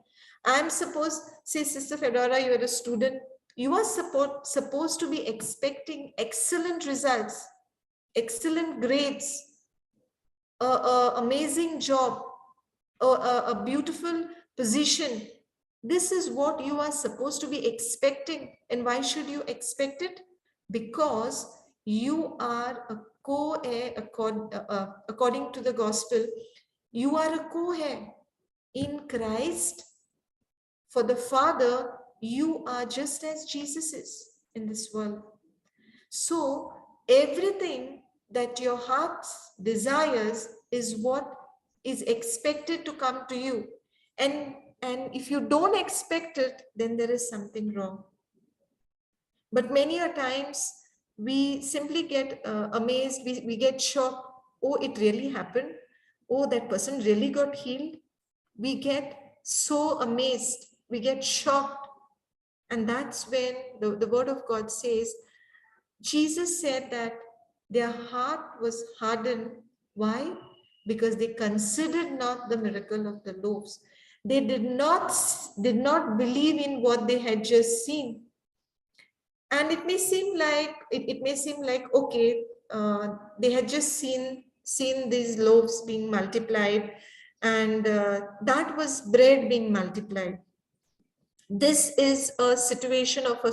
I'm supposed, say, Sister Fedora, you are a student. You are supposed to be expecting excellent results, excellent grades, amazing job, a beautiful position. This is what you are supposed to be expecting. And why should you expect it? Because you are a co-heir according to the gospel. You are a co-heir in Christ. For the Father, you are just as Jesus is in this world. So everything that your heart desires is what is expected to come to you. And if you don't expect it, then there is something wrong. But many a times we simply get amazed, we get shocked. Oh, it really happened. Oh, that person really got healed. We get so amazed, we get shocked. And that's when the word of God says, Jesus said that their heart was hardened. Why? Because they considered not the miracle of the loaves. They did not believe in what they had just seen. And it may seem like okay, they had just seen these loaves being multiplied, and that was bread being multiplied. This is a situation of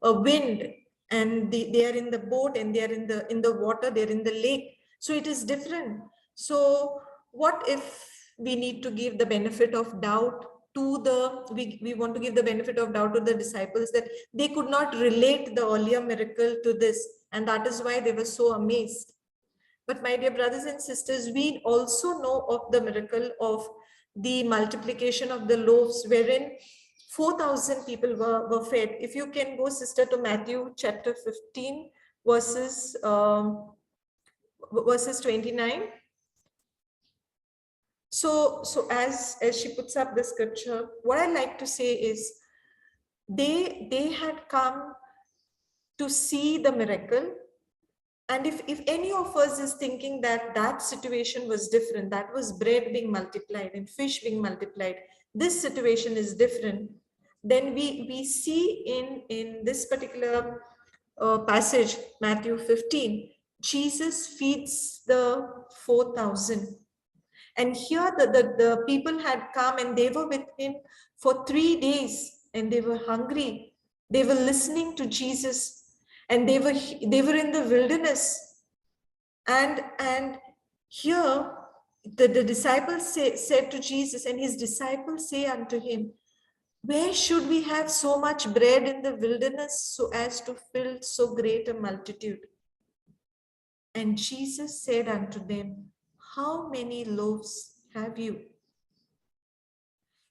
a wind, and they are in the boat, and they are in the water, they're in the lake. So it is different. So what if we need to give the benefit of doubt to we want to give the benefit of doubt to the disciples, that they could not relate the earlier miracle to this, and that is why they were so amazed. But my dear brothers and sisters, we also know of the miracle of the multiplication of the loaves, wherein 4,000 people were fed. If you can go, sister, to Matthew chapter 15, verses 29. So as she puts up the scripture, what I like to say is they had come to see the miracle. And if any of us is thinking that situation was different, that was bread being multiplied and fish being multiplied, this situation is different, then we see in this particular passage, Matthew 15, Jesus feeds the 4,000. And here the people had come and they were with him for 3 days, and they were hungry. They were listening to Jesus, and they were in the wilderness. And here the disciples said to Jesus, and his disciples say unto him, where should we have so much bread in the wilderness so as to fill so great a multitude? And Jesus said unto them, how many loaves have you?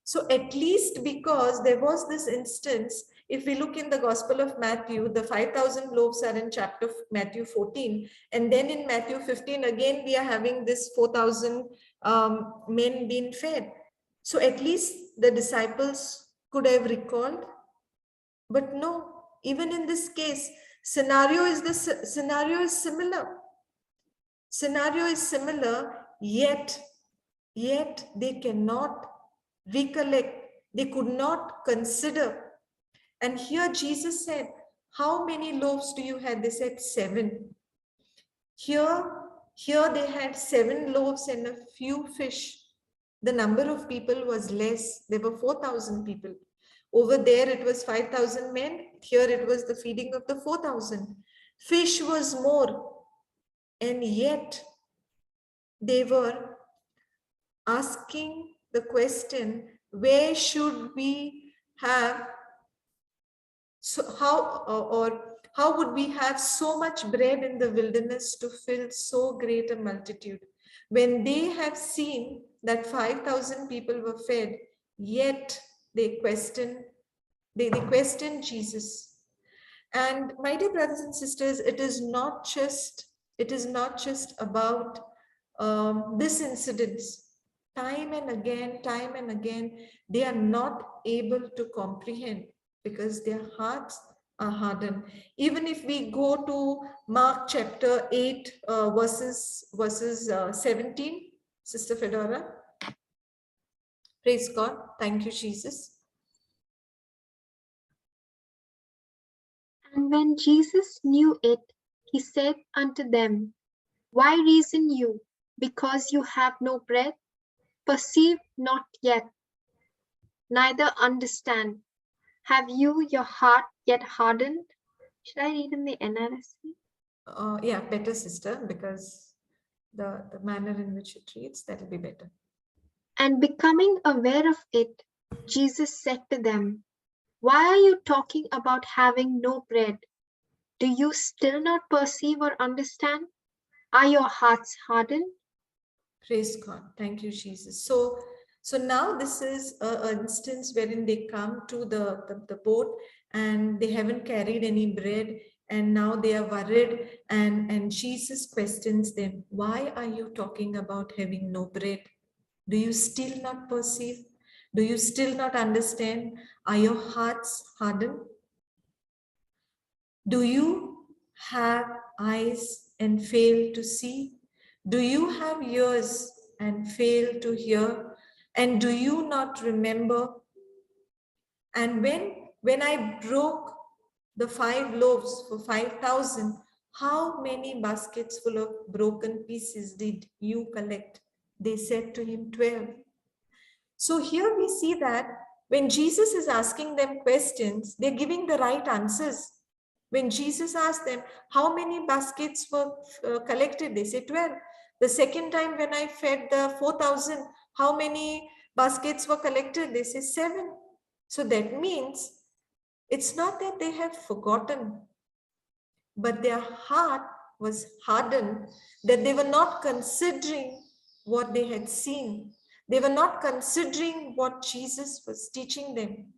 So at least, because there was this instance, if we look in the Gospel of Matthew, the 5,000 loaves are in chapter Matthew 14. And then in Matthew 15, again, we are having this 4,000 men being fed. So at least the disciples could have recalled. But no, even in this case, scenario is similar. Scenario is similar, yet they cannot recollect, they could not consider. And here Jesus said, how many loaves do you have? They said 7. Here they had 7 loaves and a few fish. The number of people was less. There were 4,000 people. Over there it was 5,000 men. Here it was the feeding of the 4,000. Fish was more. And yet they were asking the question, where should we have, so how would we have so much bread in the wilderness to fill so great a multitude? When they have seen that 5,000 people were fed, yet they question Jesus. And my dear brothers and sisters, it is not just about this incidents. Time and again, they are not able to comprehend because their hearts are hardened. Even if we go to Mark chapter 8, verses 17, Sister Fedora. Praise God. Thank you, Jesus. And when Jesus knew it, he said unto them, why reason you, because you have no bread? Perceive not yet, neither understand. Have you your heart yet hardened? Should I read in the NRSV? Yeah, better, sister, because the manner in which it reads, that will be better. And becoming aware of it, Jesus said to them, why are you talking about having no bread? Do you still not perceive or understand? Are your hearts hardened? Praise God. Thank you, Jesus. So now this is an instance wherein they come to the boat and they haven't carried any bread, and now they are worried, and Jesus questions them, why are you talking about having no bread? Do you still not perceive? Do you still not understand? Are your hearts hardened? Do you have eyes and fail to see? Do you have ears and fail to hear? And do you not remember? And when I broke the 5 loaves for 5,000, how many baskets full of broken pieces did you collect? They said to him, 12. So here we see that when Jesus is asking them questions, they're giving the right answers. When Jesus asked them, how many baskets were collected? They say 12. The second time when I fed the 4,000, how many baskets were collected? They say 7. So that means it's not that they have forgotten, but their heart was hardened, that they were not considering what they had seen. They were not considering what Jesus was teaching them.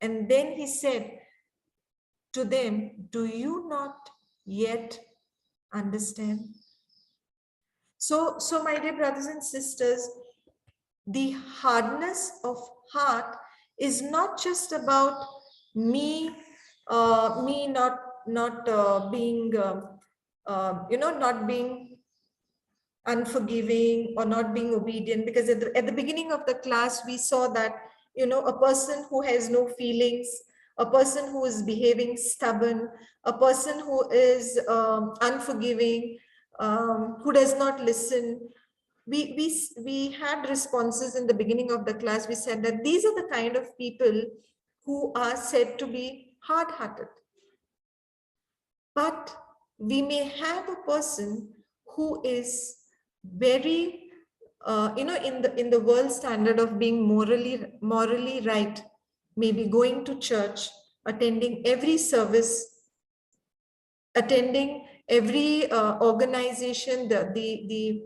And then he said to them, do you not yet understand? So my dear brothers and sisters, the hardness of heart is not just about me not being not being unforgiving or not being obedient, because at the beginning of the class we saw that a person who has no feelings, a person who is behaving stubborn, a person who is unforgiving, who does not listen, we had responses in the beginning of the class. We said that these are the kind of people who are said to be hard-hearted. But we may have a person who is very in the world standard of being morally right, maybe going to church, attending every service, attending every organization, the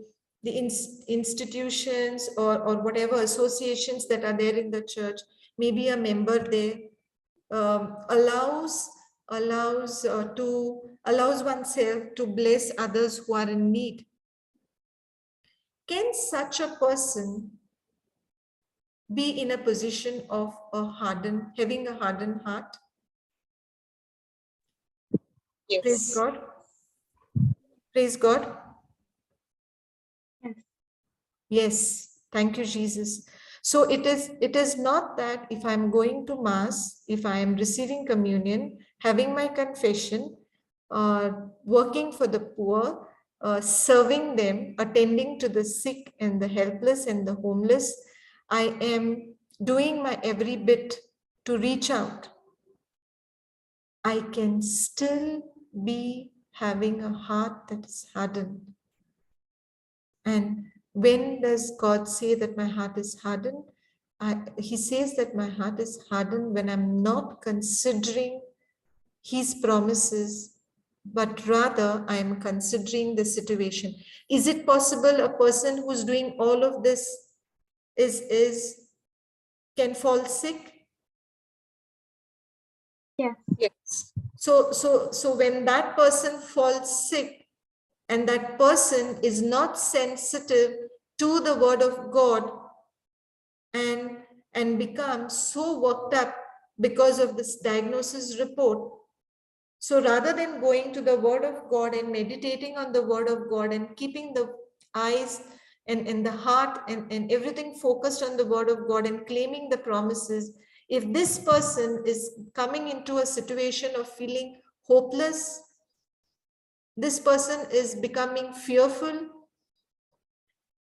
institutions or whatever associations that are there in the church, maybe a member there, allows oneself to bless others who are in need. Can such a person be in a position of having a hardened heart? Yes. Praise God. Praise God. Yes, thank you, Jesus. So it is not that if I'm going to Mass, if I am receiving communion, having my confession, working for the poor, serving them, attending to the sick and the helpless and the homeless, I am doing my every bit to reach out. I can still be having a heart that is hardened. And when does God say that my heart is hardened? He says that my heart is hardened when I'm not considering His promises, but rather I am considering the situation. Is it possible a person who's doing all of this can fall sick? Yes. Yes. So when that person falls sick, and that person is not sensitive to the word of God and becomes so worked up because of this diagnosis report. So rather than going to the word of God and meditating on the word of God and keeping the eyes and the heart and everything focused on the word of God and claiming the promises, if this person is coming into a situation of feeling hopeless, this person is becoming fearful,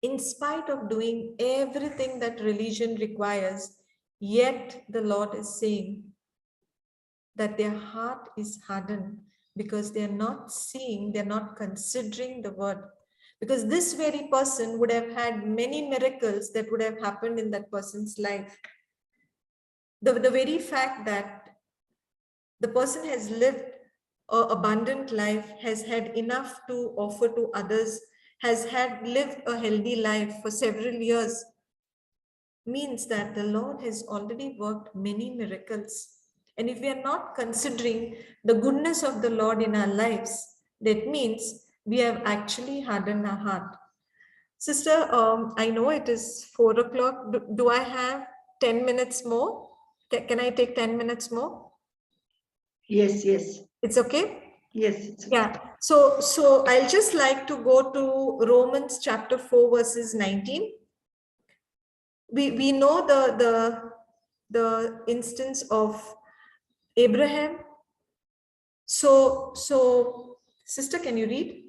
in spite of doing everything that religion requires, yet the Lord is saying that their heart is hardened because they're not seeing, they're not considering the word. Because this very person would have had many miracles that would have happened in that person's life. The very fact that the person has lived an abundant life, has had enough to offer to others, has had lived a healthy life for several years, means that the Lord has already worked many miracles. And if we are not considering the goodness of the Lord in our lives, that means we have actually hardened our heart. Sister, I know it is 4 o'clock. Do I have 10 minutes more? Can I take 10 minutes more? Yes, yes, It's okay? yes. It's okay. Yeah. So I'll just like to go to Romans chapter 4, verses 19. We know the instance of Abraham. So sister, can you read?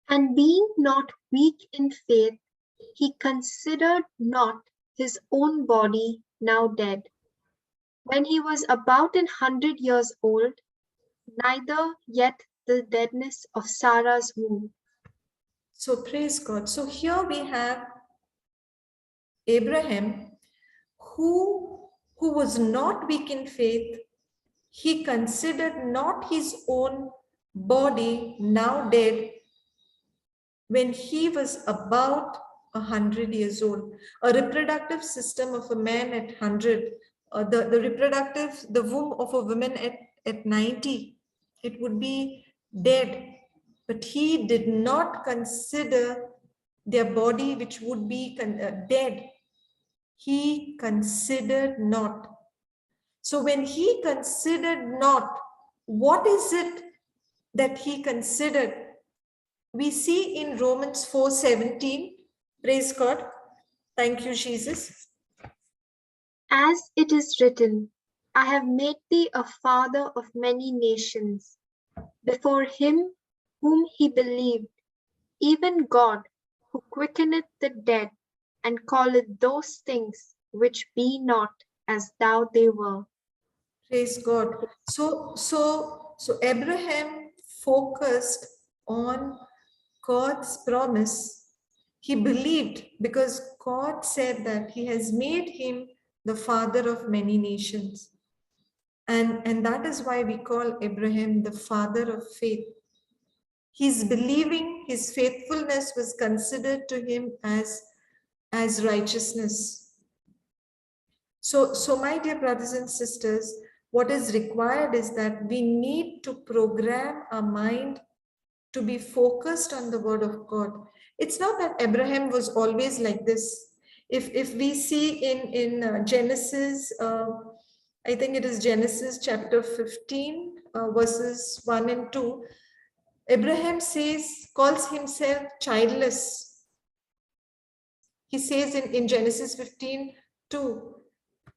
And being not weak in faith, he considered not his own body now dead, when he was about 100 years old, neither yet the deadness of Sarah's womb. So praise God. So here we have Abraham who was not weak in faith. He considered not his own body now dead when he was about 100 years old. A reproductive system of a man at 100, the womb of a woman at 90, it would be dead. But he did not consider their body which would be dead. He considered not. So when he considered not, what is it that he considered? We see in Romans 4:17, praise God. Thank you, Jesus. As it is written, I have made thee a father of many nations, before him whom he believed, even God, who quickeneth the dead, and calleth those things which be not as though they were. Praise God. So Abraham focused on God's promise. He believed because God said that he has made him the father of many nations. And that is why we call Abraham the father of faith. His believing, his faithfulness was considered to him as righteousness. So my dear brothers and sisters, what is required is that we need to program our mind to be focused on the word of God. It's not that Abraham was always like this. If we see in Genesis, I think it is Genesis chapter 15, verses 1 and 2, Abraham calls himself childless. He says in Genesis 15:2,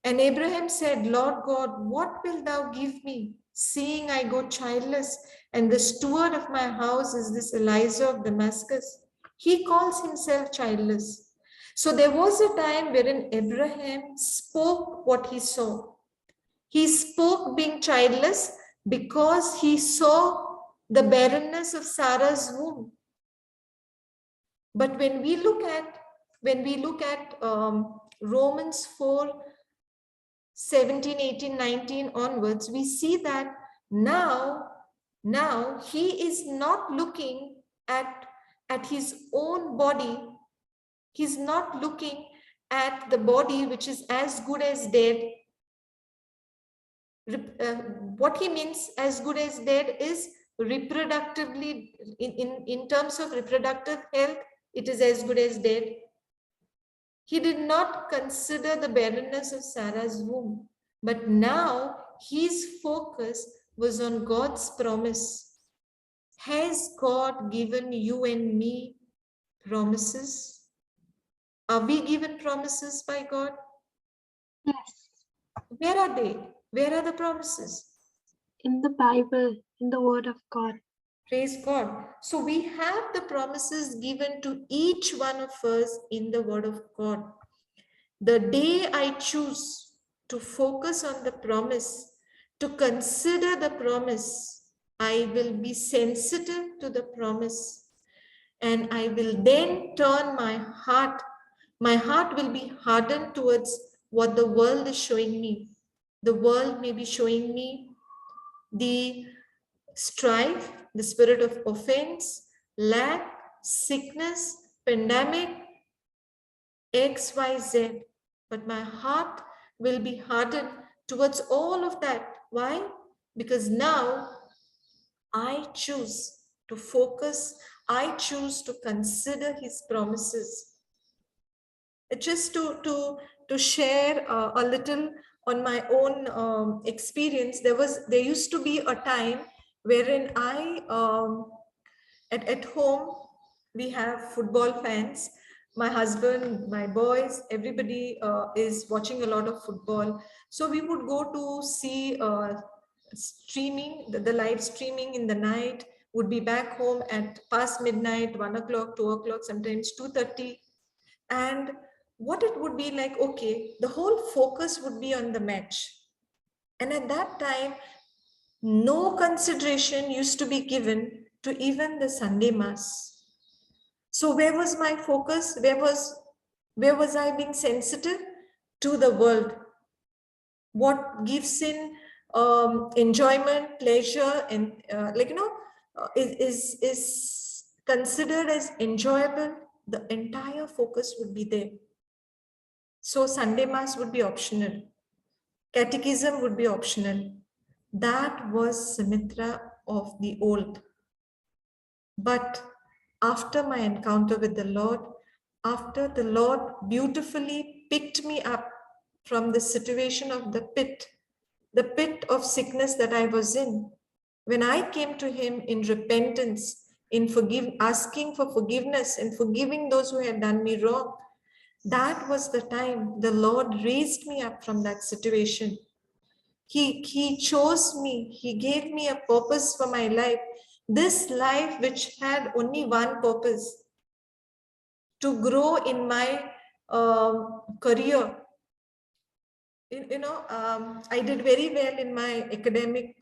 and Abraham said, Lord God, what wilt thou give me, seeing I go childless, and the steward of my house is this Eliezer of Damascus? He calls himself childless. So there was a time wherein Abraham spoke what he saw. He spoke being childless because he saw the barrenness of Sarah's womb. But when we look at Romans 4:17, 18, 19 onwards, we see that now he is not looking at his own body. He's not looking at the body which is as good as dead. What he means as good as dead is reproductively, in terms of reproductive health, it is as good as dead. He did not consider the barrenness of Sarah's womb, but now his focus was on God's promise. Has God given you and me promises? Are we given promises by God? Yes. Where are they? Where are the promises? In the Bible, in the Word of God. Praise God. So we have the promises given to each one of us in the Word of God. The day I choose to focus on the promise, to consider the promise, I will be sensitive to the promise, and I will then turn my heart will be hardened towards what the world is showing me. The world may be showing me the strife, the spirit of offense, lack, sickness, pandemic, X, Y, Z. But my heart will be hardened towards all of that. Why? Because now I choose to focus, I choose to consider his promises. Just to share a little on my own experience, there used to be a time wherein I at home we have football fans. My husband, my boys, everybody is watching a lot of football. So we would go to see streaming, the live streaming in the night, would be back home at past midnight, 1 o'clock, 2 o'clock, sometimes 2:30. And what it would be like, okay, the whole focus would be on the match. And at that time, no consideration used to be given to even the Sunday Mass. So where was my focus? Where was I being sensitive? To the world. What gives in enjoyment, pleasure, and is considered as enjoyable, the entire focus would be there. So Sunday Mass would be optional. Catechism would be optional. That was Sumitra of the old. But after my encounter with the Lord, after the Lord beautifully picked me up from the situation of the pit of sickness that I was in, when I came to him in repentance, in asking for forgiveness and forgiving those who had done me wrong, that was the time the Lord raised me up from that situation. He chose me. He gave me a purpose for my life. This life which had only one purpose, to grow in my career. I did very well in my academic,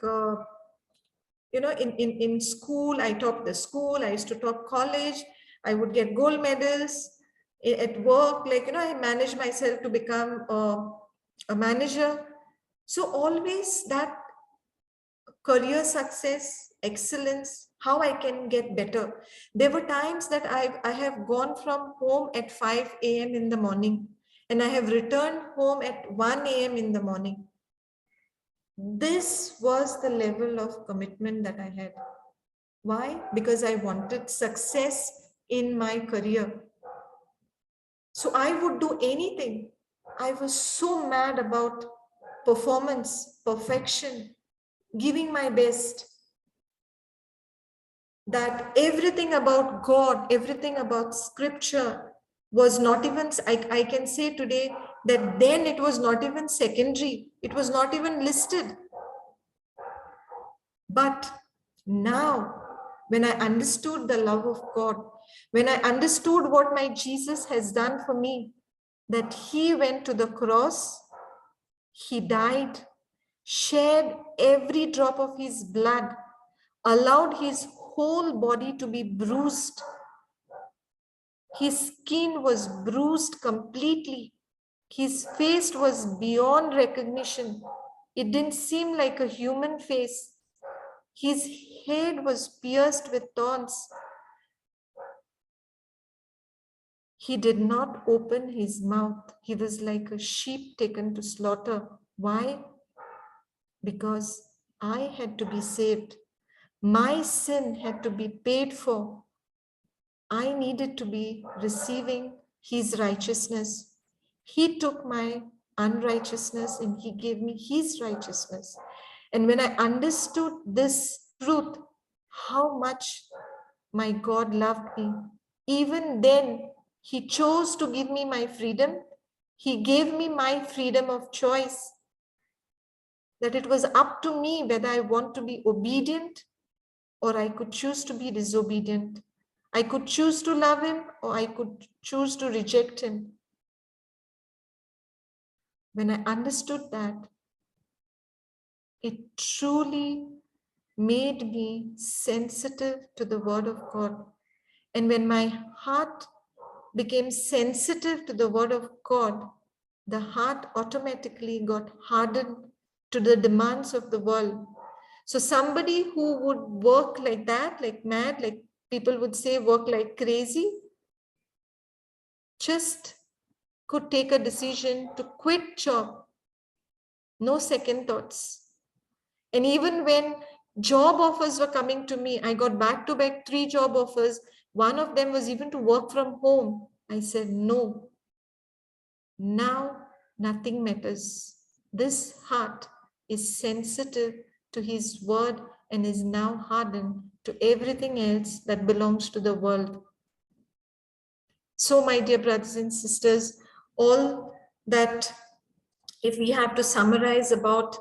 in school. I topped the school. I used to top college. I would get gold medals. At work, I managed myself to become a manager. So always that career success, excellence, how I can get better. There were times that I have gone from home at 5 a.m. in the morning, and I have returned home at 1 a.m. in the morning. This was the level of commitment that I had. Why? Because I wanted success in my career. So I would do anything. I was so mad about performance, perfection, giving my best, that everything about God, everything about scripture, was not even, I can say today that then it was not even secondary. It was not even listed. But now, when I understood the love of God, when I understood what my Jesus has done for me, that he went to the cross, he died, shed every drop of his blood, allowed his whole body to be bruised. His skin was bruised completely. His face was beyond recognition. It didn't seem like a human face. His head was pierced with thorns. He did not open his mouth. He was like a sheep taken to slaughter. Why? Because I had to be saved. My sin had to be paid for. I needed to be receiving his righteousness. He took my unrighteousness and he gave me his righteousness. And when I understood this truth, how much my God loved me, even then he chose to give me my freedom. He gave me my freedom of choice, that it was up to me whether I want to be obedient or I could choose to be disobedient. I could choose to love him or I could choose to reject him. When I understood that, it truly made me sensitive to the word of God. And when my heart became sensitive to the word of God, the heart automatically got hardened to the demands of the world. So somebody who would work like that, like mad, like people would say work like crazy, just could take a decision to quit job. No second thoughts. And even when job offers were coming to me, I got back to back 3 job offers. One of them was even to work from home. I said, no, now nothing matters. This heart is sensitive to his word and is now hardened to everything else that belongs to the world. So, my dear brothers and sisters, all that, if we have to summarize about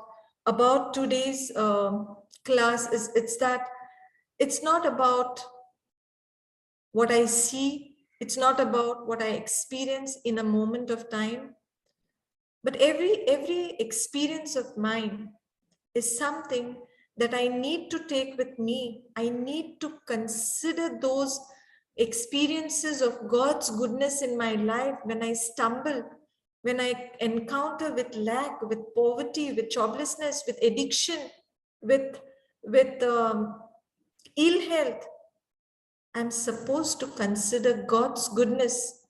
today's class, is it's that it's not about what I see, it's not about what I experience in a moment of time, but every experience of mine is something that I need to take with me. I need to consider those experiences of God's goodness in my life when I stumble, when I encounter with lack, with poverty, with joblessness, with addiction, with ill health. I'm supposed to consider God's goodness,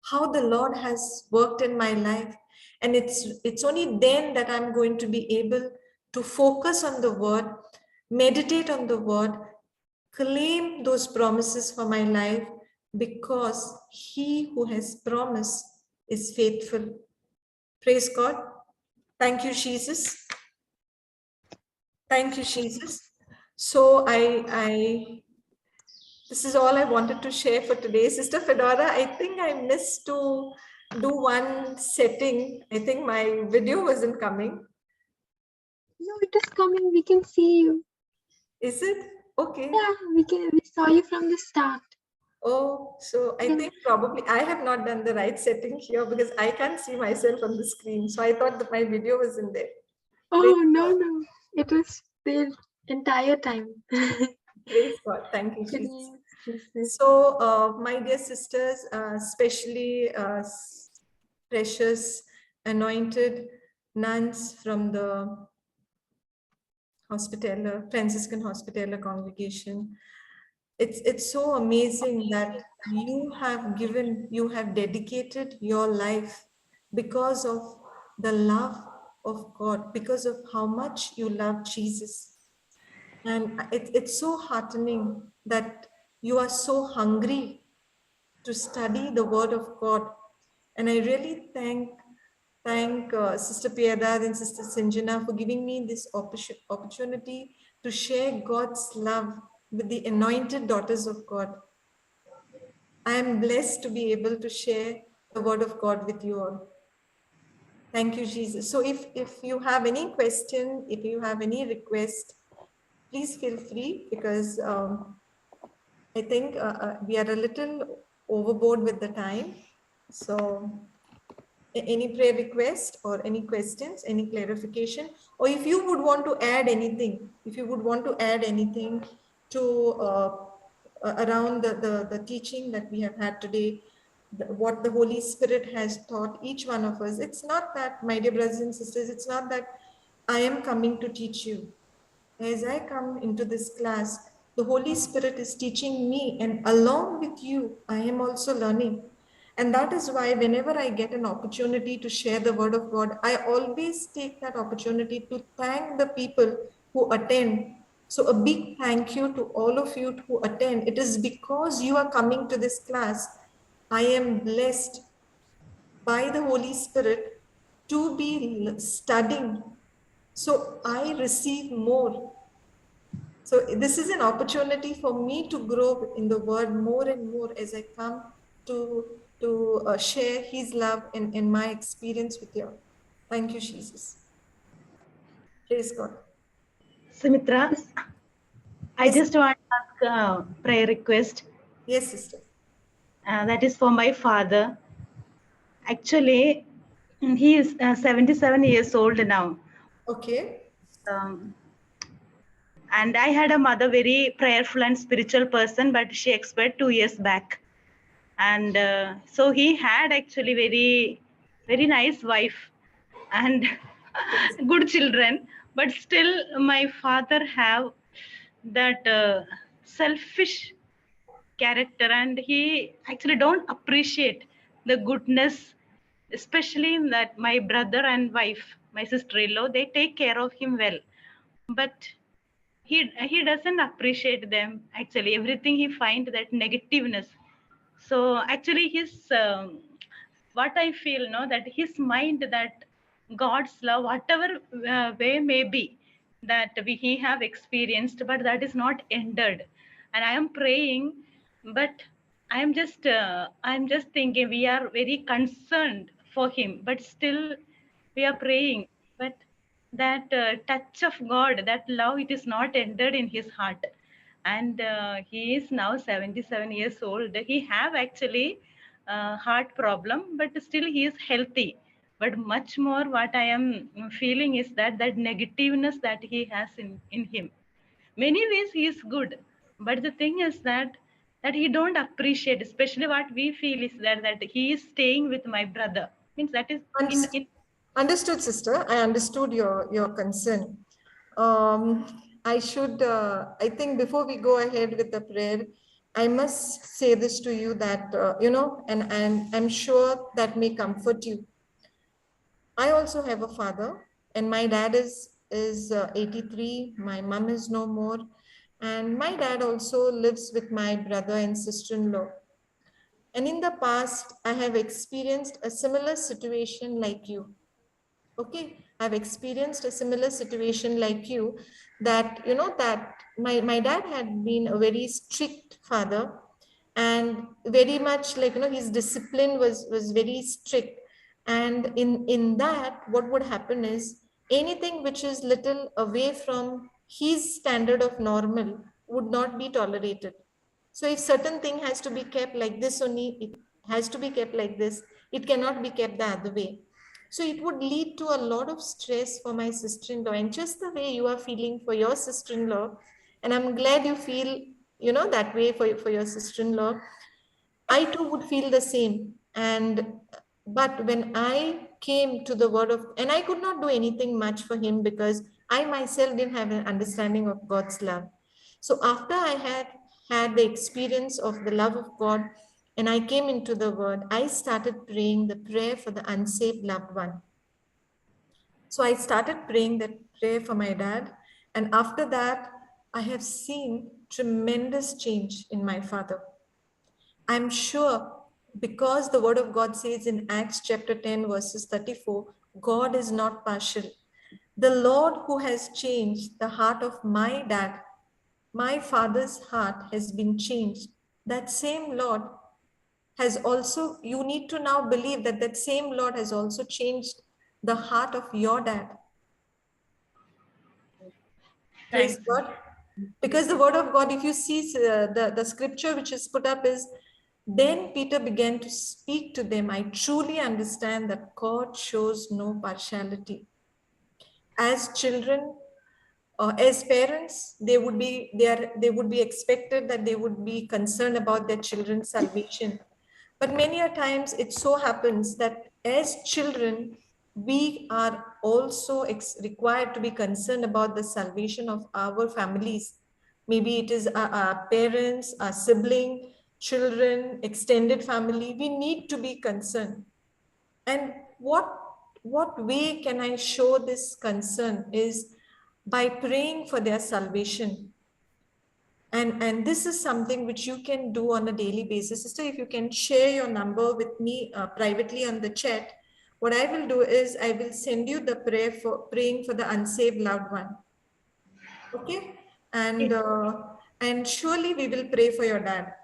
how the Lord has worked in my life. And it's only then that I'm going to be able to focus on the word, meditate on the word, claim those promises for my life, because he who has promised is faithful. Praise God. Thank you, Jesus. Thank you, Jesus. So this is all I wanted to share for today. Sister Fedora, I think I missed to do one setting. I think my video wasn't coming. No, it is coming. We can see you. Is it? Okay. Yeah, we saw you from the start. Oh, so I Yeah. think probably I have not done the right setting here because I can't see myself on the screen. So I thought that my video was in there. Oh, no. It was there entire time. Praise God. Thank you, Jesus. Jesus. So, my dear sisters, especially precious anointed nuns from the Franciscan Hospitaller congregation, it's so amazing that you have dedicated your life because of the love of God, because of how much you love Jesus. And it's so heartening that you are so hungry to study the word of God. And I really thank Sister Piedad and Sister Sanjana for giving me this opportunity to share God's love with the anointed daughters of God. I am blessed to be able to share the word of God with you all. Thank you, Jesus. So if you have any question, if you have any request, please feel free, because I think we are a little overboard with the time. So any prayer request or any questions, any clarification, or if you would want to add anything, to around the teaching that we have had today, what the Holy Spirit has taught each one of us. It's not that, my dear brothers and sisters, it's not that I am coming to teach you. As I come into this class, the Holy Spirit is teaching me, and along with you, I am also learning. And that is why whenever I get an opportunity to share the word of God, I always take that opportunity to thank the people who attend. So a big thank you to all of you who attend. It is because you are coming to this class. I am blessed by the Holy Spirit to be studying. So I receive more. So this is an opportunity for me to grow in the word more and more as I come to share his love and my experience with you. Thank you, Jesus. Praise God. Sumitra, I Yes, just want to ask a prayer request. yes, sister. That is for my father. Actually, he is 77 years old now. Okay. Um, and I had a mother, very prayerful and spiritual person, but she expired 2 years back. And so he had actually very nice wife and good children, but still my father have that selfish character, and he actually don't appreciate the goodness, especially in that my brother and wife, my sister-in-law, they take care of him well, but he doesn't appreciate them. Actually everything he find that negativeness. So actually his what I feel, no, that his mind, that God's love, whatever way may be, that he have experienced, but that is not ended. And I am praying, but I'm just thinking we are very concerned for him, but still we are praying, but that touch of God, that love, it is not entered in his heart. And he is now 77 years old. He have actually heart problem, but still he is healthy. But much more what I am feeling is that negativeness that he has in him. Many ways he is good, but the thing is that he don't appreciate, especially what we feel is that he is staying with my brother, means that is in Understood, sister. I understood your concern. I think before we go ahead with the prayer, I must say this to you that, and I'm sure that may comfort you. I also have a father, and my dad is 83. My mom is no more. And my dad also lives with my brother and sister-in-law. And in the past, I have experienced a similar situation like you. Okay, I've experienced a similar situation like you, that that my dad had been a very strict father, and very much like, his discipline was very strict. And in that, what would happen is, anything which is little away from his standard of normal would not be tolerated. So if certain thing has to be kept like this only, it has to be kept like this, it cannot be kept the other way. So it would lead to a lot of stress for my sister-in-law, and just the way you are feeling for your sister-in-law, and I'm glad you feel, that way for your sister-in-law. I too would feel the same. But when I came to the word of, and I could not do anything much for him, because I myself didn't have an understanding of God's love. So after I had the experience of the love of God, and I came into the word, I started praying the prayer for the unsaved loved one. So I started praying that prayer for my dad. And after that, I have seen tremendous change in my father. I'm sure, because the word of God says in Acts chapter 10, verses 34, God is not partial. The Lord who has changed the heart of my dad, my father's heart has been changed. That same Lord has also, you need to now believe that that same Lord has also changed the heart of your dad. Praise Thanks. God. Because the word of God, if you see the scripture which is put up is, then Peter began to speak to them. I truly understand that God shows no partiality. As children, as parents, they would be expected that they would be concerned about their children's salvation. But many a times it so happens that as children, we are also required to be concerned about the salvation of our families. Maybe it is our parents, our sibling, children, extended family. We need to be concerned. And what way can I show this concern is by praying for their salvation. And this is something which you can do on a daily basis. Sister, if you can share your number with me privately on the chat, what I will do is I will send you the prayer for praying for the unsaved loved one. Okay? And surely we will pray for your dad.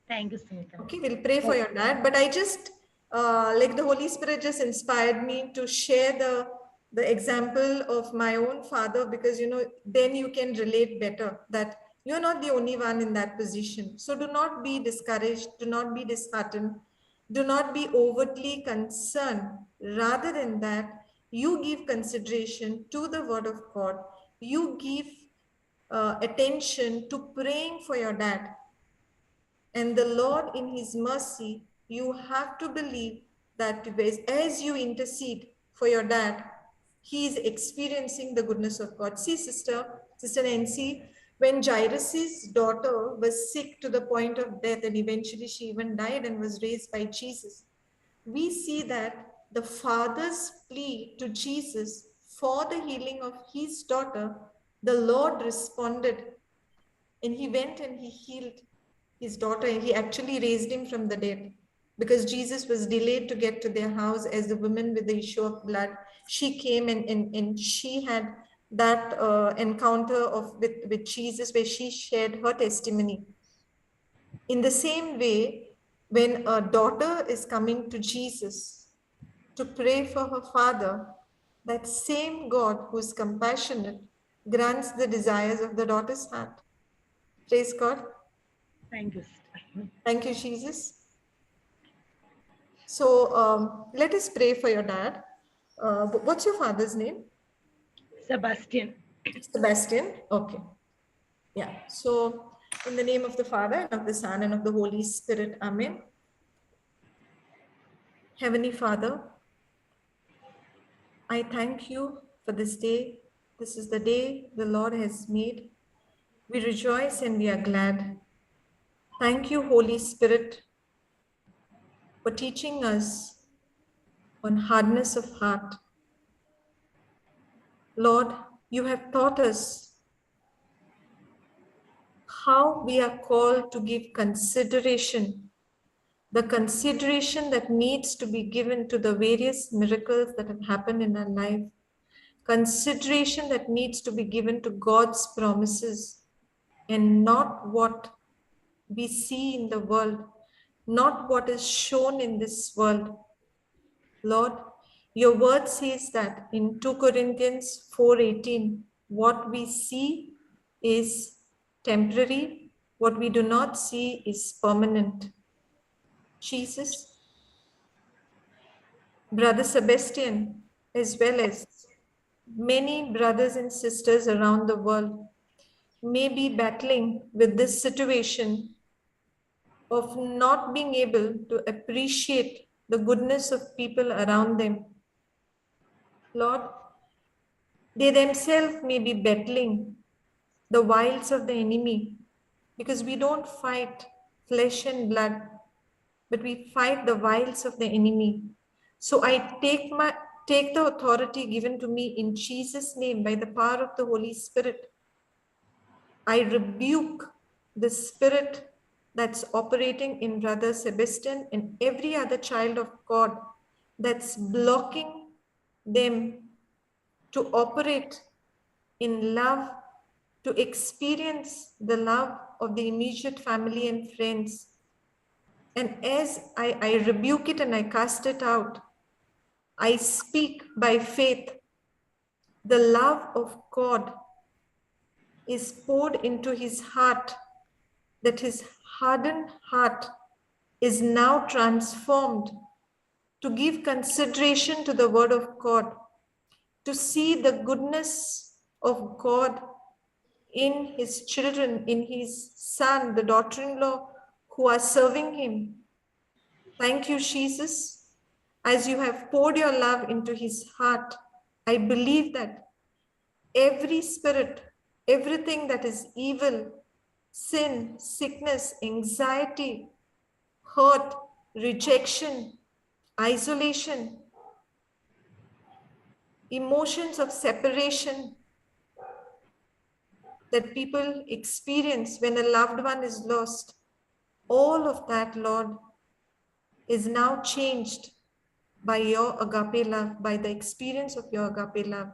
Thank you, Sequeira. Okay, we'll pray for your dad. But I just, like the Holy Spirit just inspired me to share the example of my own father, because, you know, then you can relate better that you're not the only one in that position. So do not be discouraged, do not be disheartened, do not be overtly concerned. Rather than that, you give consideration to the word of God. You give attention to praying for your dad. And the Lord, in His mercy, you have to believe that as you intercede for your dad, he is experiencing the goodness of God. See, Sister Nancy, when Jairus' daughter was sick to the point of death, and eventually she even died and was raised by Jesus, we see that the father's plea to Jesus for the healing of his daughter, the Lord responded, and He went and He healed his daughter. He actually raised him from the dead, because Jesus was delayed to get to their house. As the woman with the issue of blood, she came and she had that encounter with Jesus, where she shared her testimony. In the same way, when a daughter is coming to Jesus to pray for her father, that same God who is compassionate grants the desires of the daughter's heart. Praise God. Thank you, sister. Thank you, Jesus. So let us pray for your dad. What's your father's name? Sebastian. Sebastian. Okay. Yeah. So in the name of the Father, and of the Son, and of the Holy Spirit. Amen. Heavenly Father, I thank you for this day. This is the day the Lord has made. We rejoice and we are glad. Thank you, Holy Spirit, for teaching us on hardness of heart. Lord, you have taught us how we are called to give consideration, the consideration that needs to be given to the various miracles that have happened in our life, consideration that needs to be given to God's promises, and not what we see in the world, not what is shown in this world. Lord, your word says that in 2 Corinthians 4:18, what we see is temporary, what we do not see is permanent. Jesus, Brother Sebastian, as well as many brothers and sisters around the world, may be battling with this situation of not being able to appreciate the goodness of people around them. Lord, they themselves may be battling the wiles of the enemy, because we don't fight flesh and blood, but we fight the wiles of the enemy. So I take the authority given to me in Jesus' name by the power of the Holy Spirit. I rebuke the spirit that's operating in Brother Sebastian and every other child of God that's blocking them to operate in love, to experience the love of the immediate family and friends. And as I rebuke it and I cast it out, I speak by faith. The love of God is poured into his heart, that his hardened heart is now transformed to give consideration to the word of God, to see the goodness of God in his children, in his son, the daughter-in-law who are serving him. Thank you, Jesus. As you have poured your love into his heart, I believe that every spirit, everything that is evil, sin, sickness, anxiety, hurt, rejection, isolation, emotions of separation that people experience when a loved one is lost, all of that, Lord, is now changed by your agape love, by the experience of your agape love.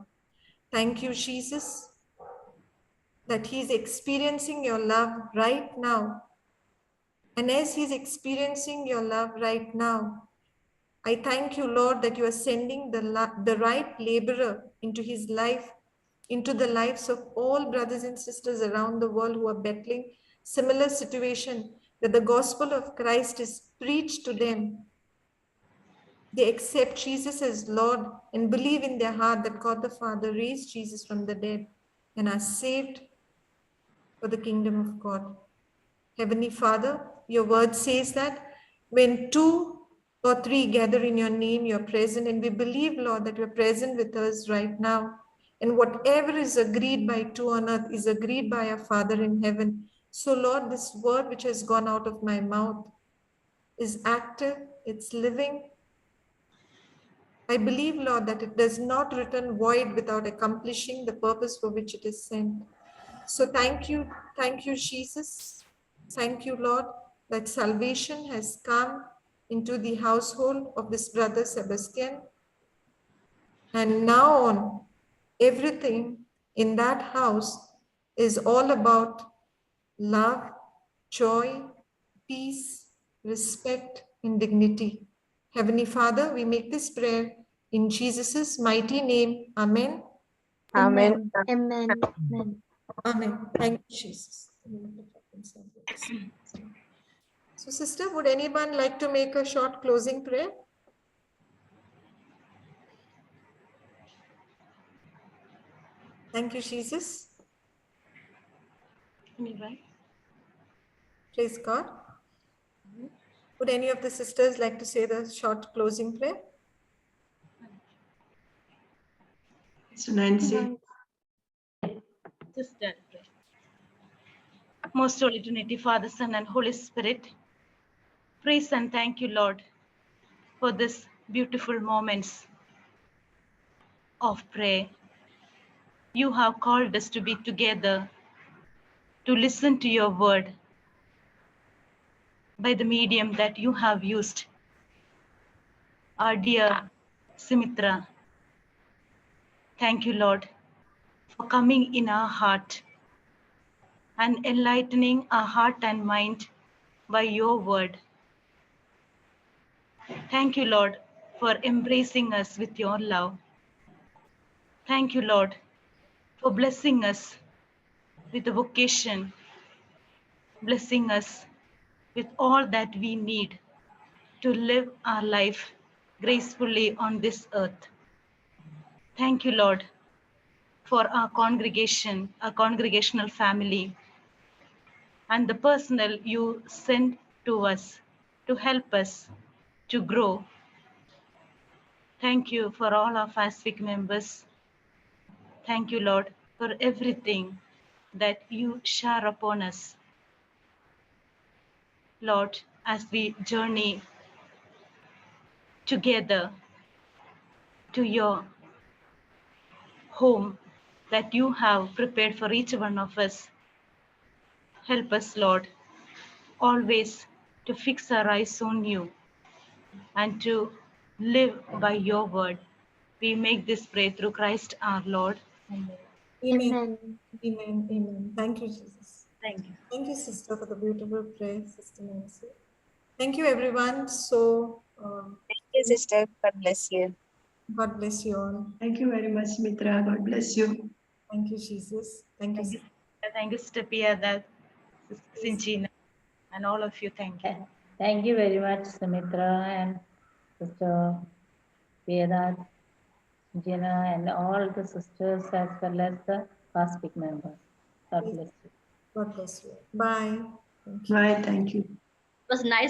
Thank you, Jesus, that he's experiencing your love right now. And as he's experiencing your love right now, I thank you, Lord, that you are sending the right laborer into his life, into the lives of all brothers and sisters around the world who are battling similar situation, that the gospel of Christ is preached to them. They accept Jesus as Lord and believe in their heart that God the Father raised Jesus from the dead and are saved for the kingdom of God. Heavenly Father, your word says that when 2 or 3 gather in your name, you're present. And we believe, Lord, that you're present with us right now. And whatever is agreed by 2 on earth is agreed by our Father in heaven. So, Lord, this word which has gone out of my mouth is active, it's living. I believe, Lord, that it does not return void without accomplishing the purpose for which it is sent. So thank you, Jesus. Thank you, Lord, that salvation has come into the household of this brother Sebastian. And now on, everything in that house is all about love, joy, peace, respect, and dignity. Heavenly Father, we make this prayer in Jesus' mighty name. Amen. Amen. Amen. Amen. Amen. Thank you, Jesus. So, sister, would anyone like to make a short closing prayer? Thank you, Jesus. Praise God. Would any of the sisters like to say the short closing prayer? So Nancy. Sister, pray. Most Holy Trinity, Father, Son, and Holy Spirit, praise and thank you, Lord, for this beautiful moments of prayer. You have called us to be together, to listen to your word by the medium that you have used. Our dear Sumitra, thank you, Lord, for coming in our heart and enlightening our heart and mind by your word. Thank you, Lord, for embracing us with your love. Thank you, Lord, for blessing us with a vocation, blessing us with all that we need to live our life gracefully on this earth. Thank you, Lord, for our congregation, our congregational family, and the personnel you sent to us to help us to grow. Thank you for all of our sick members. Thank you, Lord, for everything that you share upon us. Lord, as we journey together to your home that you have prepared for each one of us, help us, Lord, always to fix our eyes on you and to live by your word. We make this prayer through Christ our Lord. Amen. Amen. Amen. Amen. Amen. Thank you, Jesus. Thank you. Thank you, sister, for the beautiful prayer, Sister Nancy. Thank you, everyone. So, Thank you, sister. God bless you. God bless you all. Thank you very much, Mitra. God bless you. Thank you, Jesus. Thank you. Thank you, Sister Pia, Sinchina, and all of you. Thank you. Thank you very much, Sumitra and Sister Vedat, Jina, and all the sisters as well as the past members. God bless you. God bless you. Bye. Thank you. Bye. Thank you. It was nice